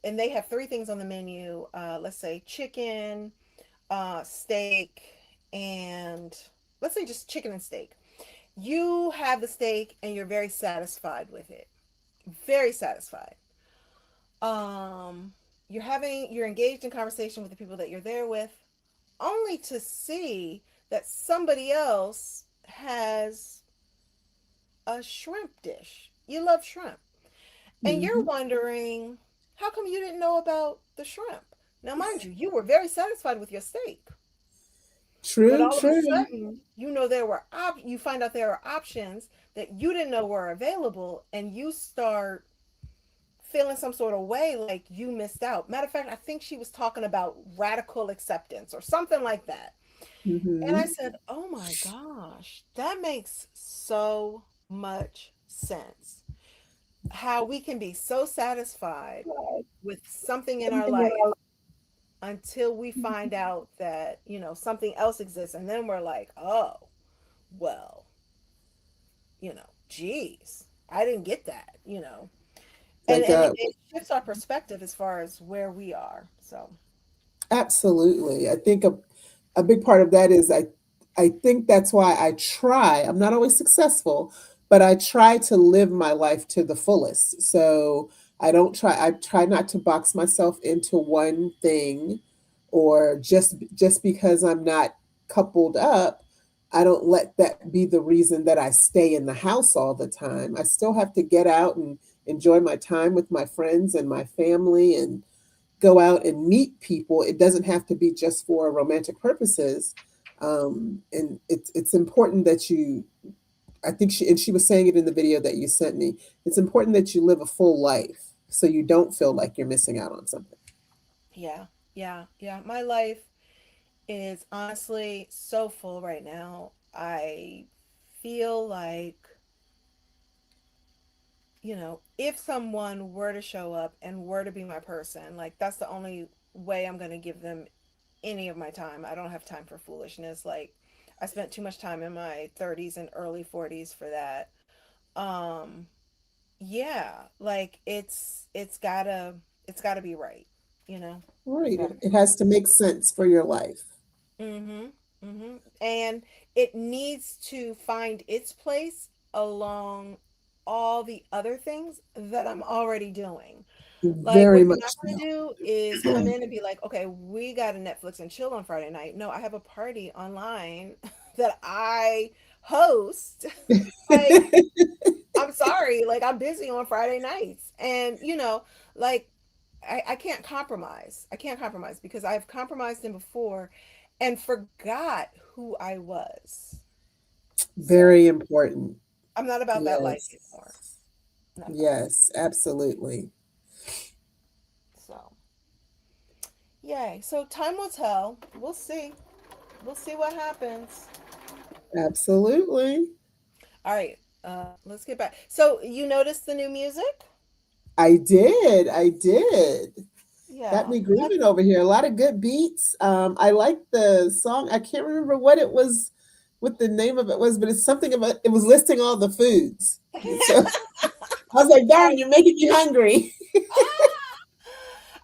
and they have three things on the menu, let's say chicken, steak, and let's say just chicken and steak. You have the steak and you're very satisfied with it. Very satisfied. Um, you're engaged in conversation with the people that you're there with, only to see that somebody else has a shrimp dish. You love shrimp. And you're Hmm. wondering, how come you didn't know about the shrimp? Now, mind you, you were very satisfied with your steak. But True, all of a true. sudden, you find out there are options that you didn't know were available, and you start feeling some sort of way like you missed out. Matter of fact, I think she was talking about radical acceptance or something like that. And I Hmm. said, "Oh my gosh, that makes so much sense. How we can be so satisfied with something in our life until we find out that, something else exists. And then we're like, oh, well, geez, I didn't get that, And Like and it shifts our perspective as far as where we are. So, absolutely. I think a big part of that is I think that's why I try. I'm not always successful, but I try to live my life to the fullest. So I try not to box myself into one thing, or just because I'm not coupled up, I don't let that be the reason that I stay in the house all the time. I still have to get out and enjoy my time with my friends and my family, and go out and meet people. It doesn't have to be just for romantic purposes. And it's important that you, I think she was saying it in the video that you sent me. It's important that you live a full life so you don't feel like you're missing out on something. yeah, yeah, yeah. My life is honestly so full right now. I feel like, if someone were to show up and were to be my person, like that's the only way I'm going to give them any of my time. I don't have time for foolishness. Like I spent too much time in my 30s and early 40s for that. Um yeah, like it's got to be right, you know. It's Right. got to be It has to make sense for your life. right. Mhm. Mhm. And it needs to find its place along all the other things that I'm already doing. Like, Very what you're not much going to do is come in and be like, okay, we got to Netflix and chill on Friday night. No, I have a party online that I host. Like, so. I'm sorry, like, I'm busy on Friday nights. And, like, I can't compromise. I can't compromise because I've compromised in before and forgot who I was. So Very important. I'm not about that life Yes. anymore. Not about it. Yes, absolutely. So, yay. So time will tell. We'll see. We'll see what happens. Absolutely. All right, let's get back. So you noticed the new music? I did. I did. Got Yeah, me grooving over here. A lot of good beats. I like the song. I can't remember what it was, what the name of it was, but it's something about it was listing all the foods. So I was like, darn, right. you're making me hungry.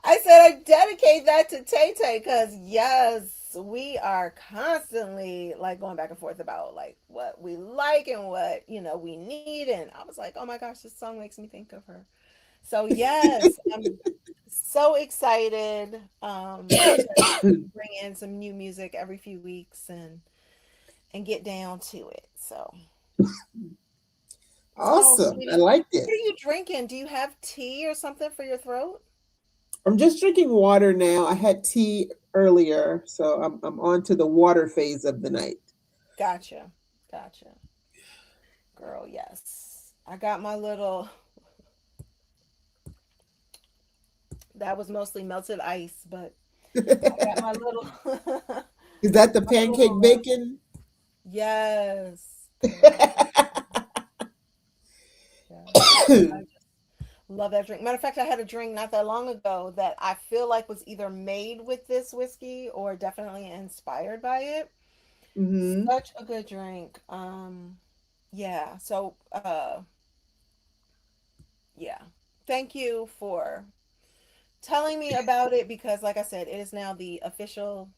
I said I dedicate that to Tay Tay because yes, we are constantly like going back and forth about like what we like and what we need, and I was like, oh my gosh, this song makes me think of her. So yes, I'm so excited to bring in some new music every few weeks and get down to it. So Awesome. I sweetie, liked what it. are you drinking? Do you have tea or something for your throat? I'm just drinking water now. I had tea earlier, so I'm on to the water phase of the night. Gotcha. Gotcha. Girl, yes. I got my little, that was mostly melted ice, but I got my little, Is that the my pancake little, bacon? yes, girl. Yes. I just love that drink. Matter of fact, I had a drink not that long ago that I feel like was either made with this whiskey or definitely inspired by it. Mm-hmm. Such a good drink. Yeah. So, yeah. Thank you for telling me about it because, like I said, it is now the official,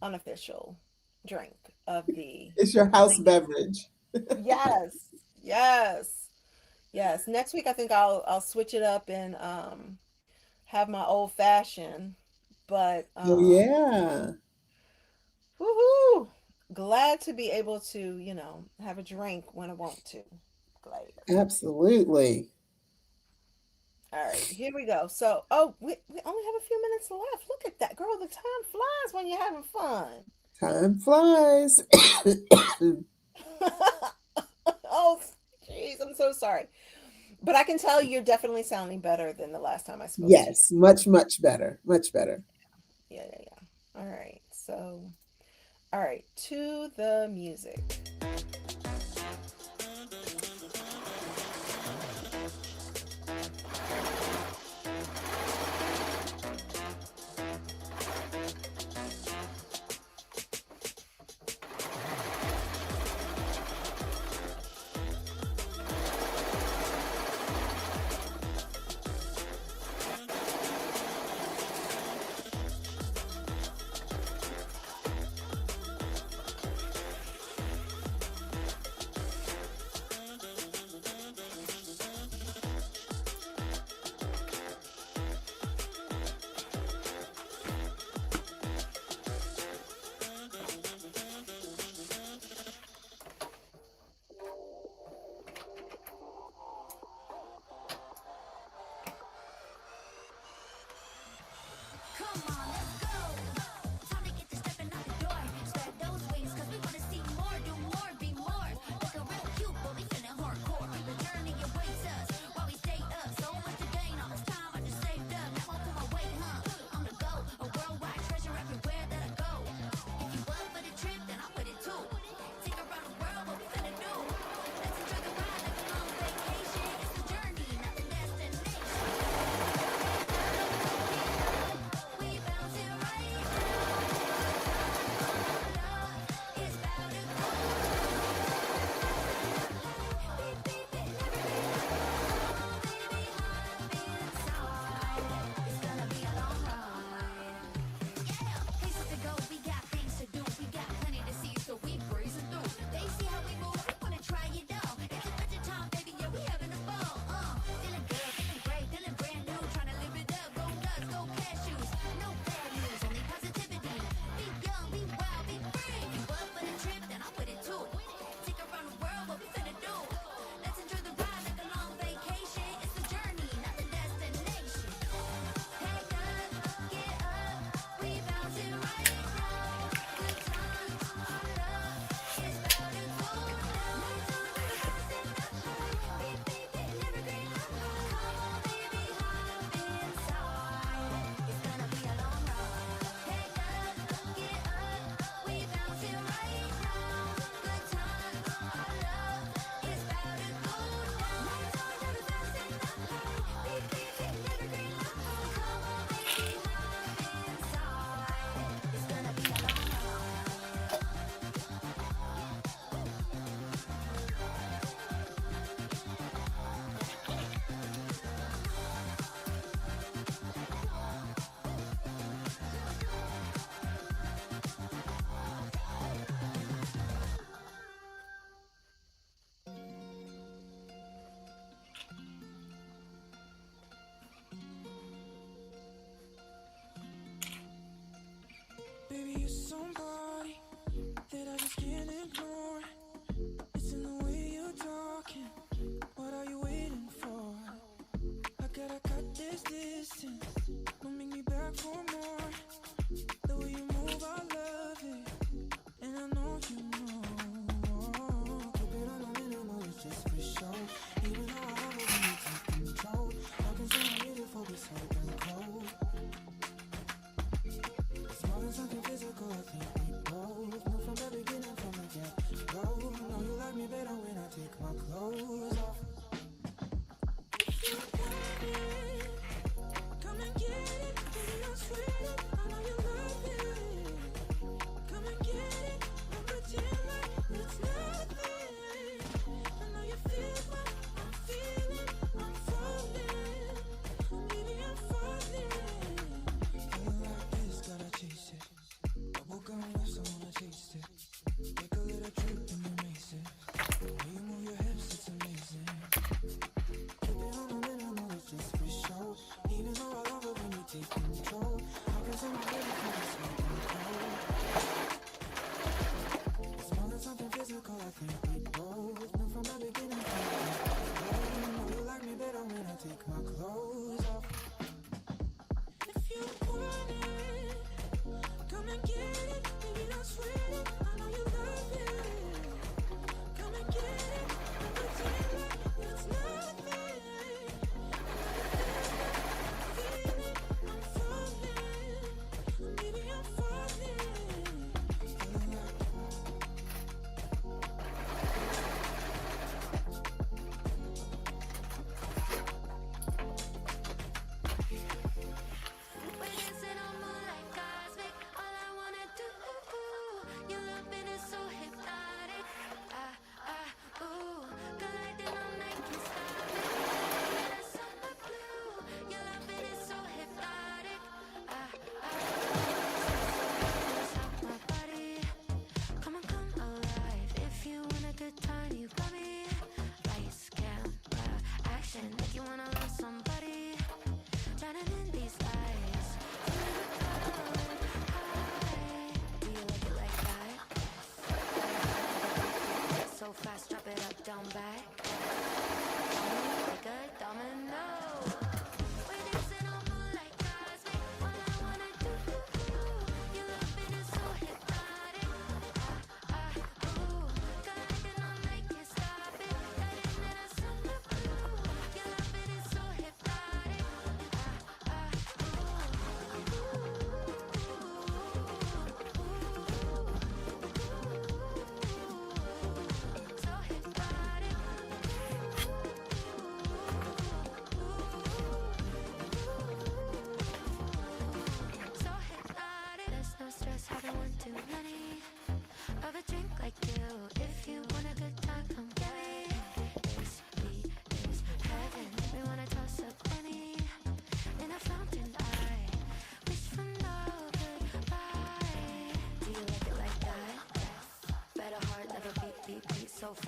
unofficial drink of the It's your house ladies. beverage. Yes. Yes. Yes. Next week I think I'll switch it up and have my old fashioned, but Oh yeah, woohoo! Glad to be able to, have a drink when I want to. Glad. absolutely. All right, here we go. So, oh, we only have a few minutes left. Look at that, girl. The time flies when you're having fun. Time flies. Oh, jeez, I'm so sorry. But I can tell you're definitely sounding better than the last time I spoke to you. Yes, much, much better. Much better. Yeah, yeah, yeah. All right. So, all right, to the music.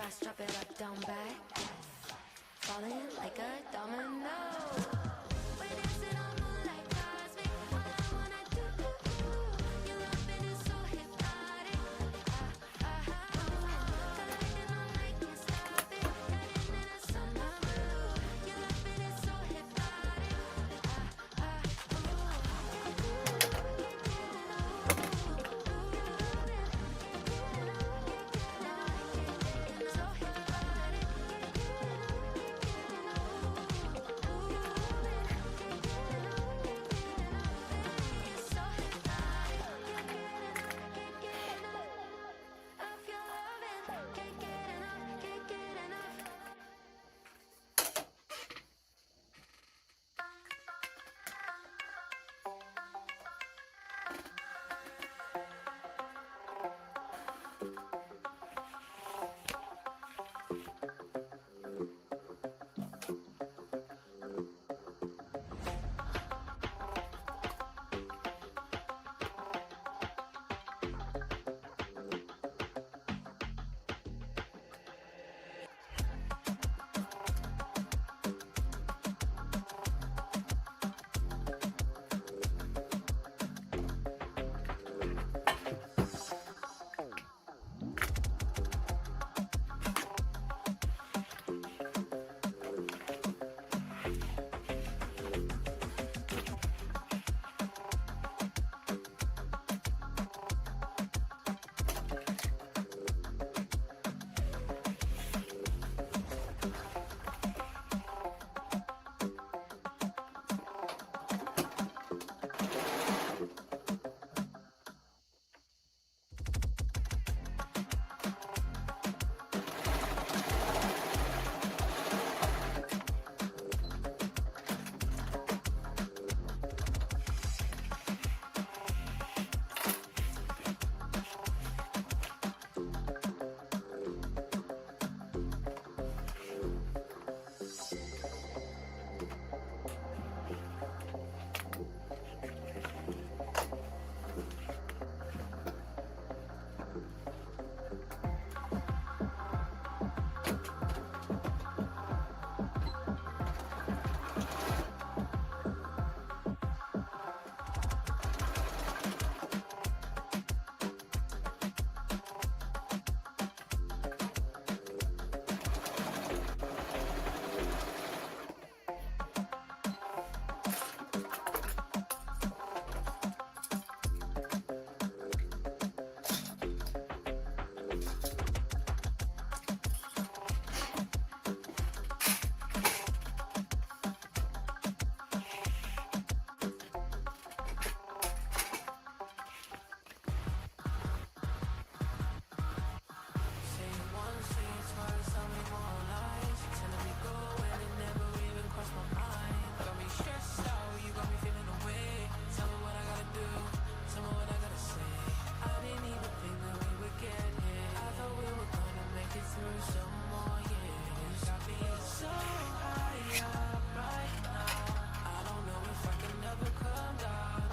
fast, drop it up, down, back. Falling like a domino. We're dancing on moonlight cosmic. All I wanna do, your loving is so hypnotic. The lightning all night can't stop it. Lighting in a summer blue. Your loving is so hypnotic.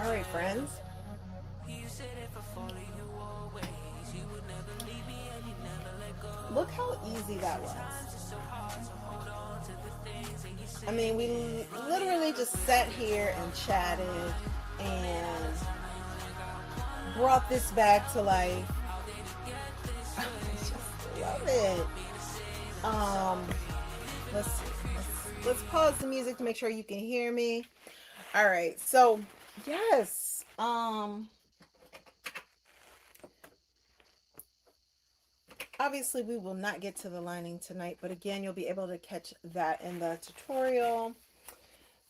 All right, friends. Look how easy that was. I mean, we literally just sat here and chatted and brought this back to life. I just love it. Let's see. Let's pause the music to make sure you can hear me. All right. So, yes. Obviously we will not get to the lining tonight, but again, you'll be able to catch that in the tutorial.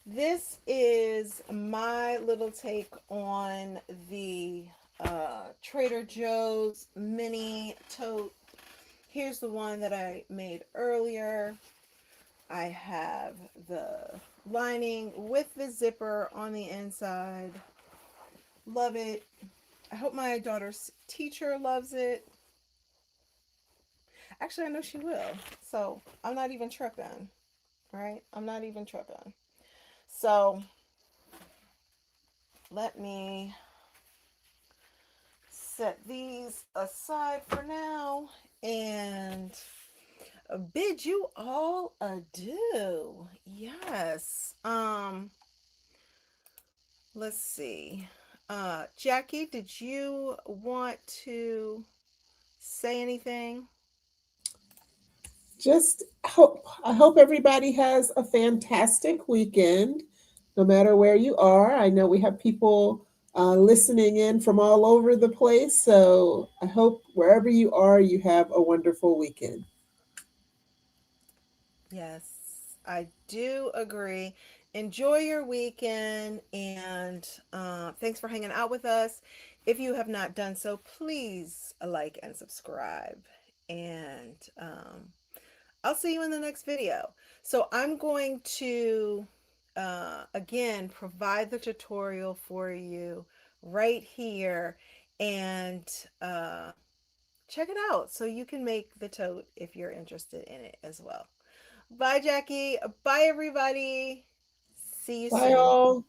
This is my little take on the Trader Joe's mini tote. Here's the one that I made earlier. I have the lining with the zipper on the inside. Love it. I hope my daughter's teacher loves it. Actually, I know she will. So I'm not even tripping. Right? I'm not even tripping. So let me set these aside for now. And Bid you all adieu. Yes. Let's see. Jackie, did you want to say anything? Just hope I hope everybody has a fantastic weekend, no matter where you are. I know we have people listening in from all over the place, so I hope wherever you are, you have a wonderful weekend. Yes, I do agree. Enjoy your weekend and thanks for hanging out with us. If you have not done so, please like and subscribe. And I'll see you in the next video. So I'm going to, again, provide the tutorial for you right here and check it out so you can make the tote if you're interested in it as well. Bye, Jackie. Bye, everybody. See you Bye, soon. all.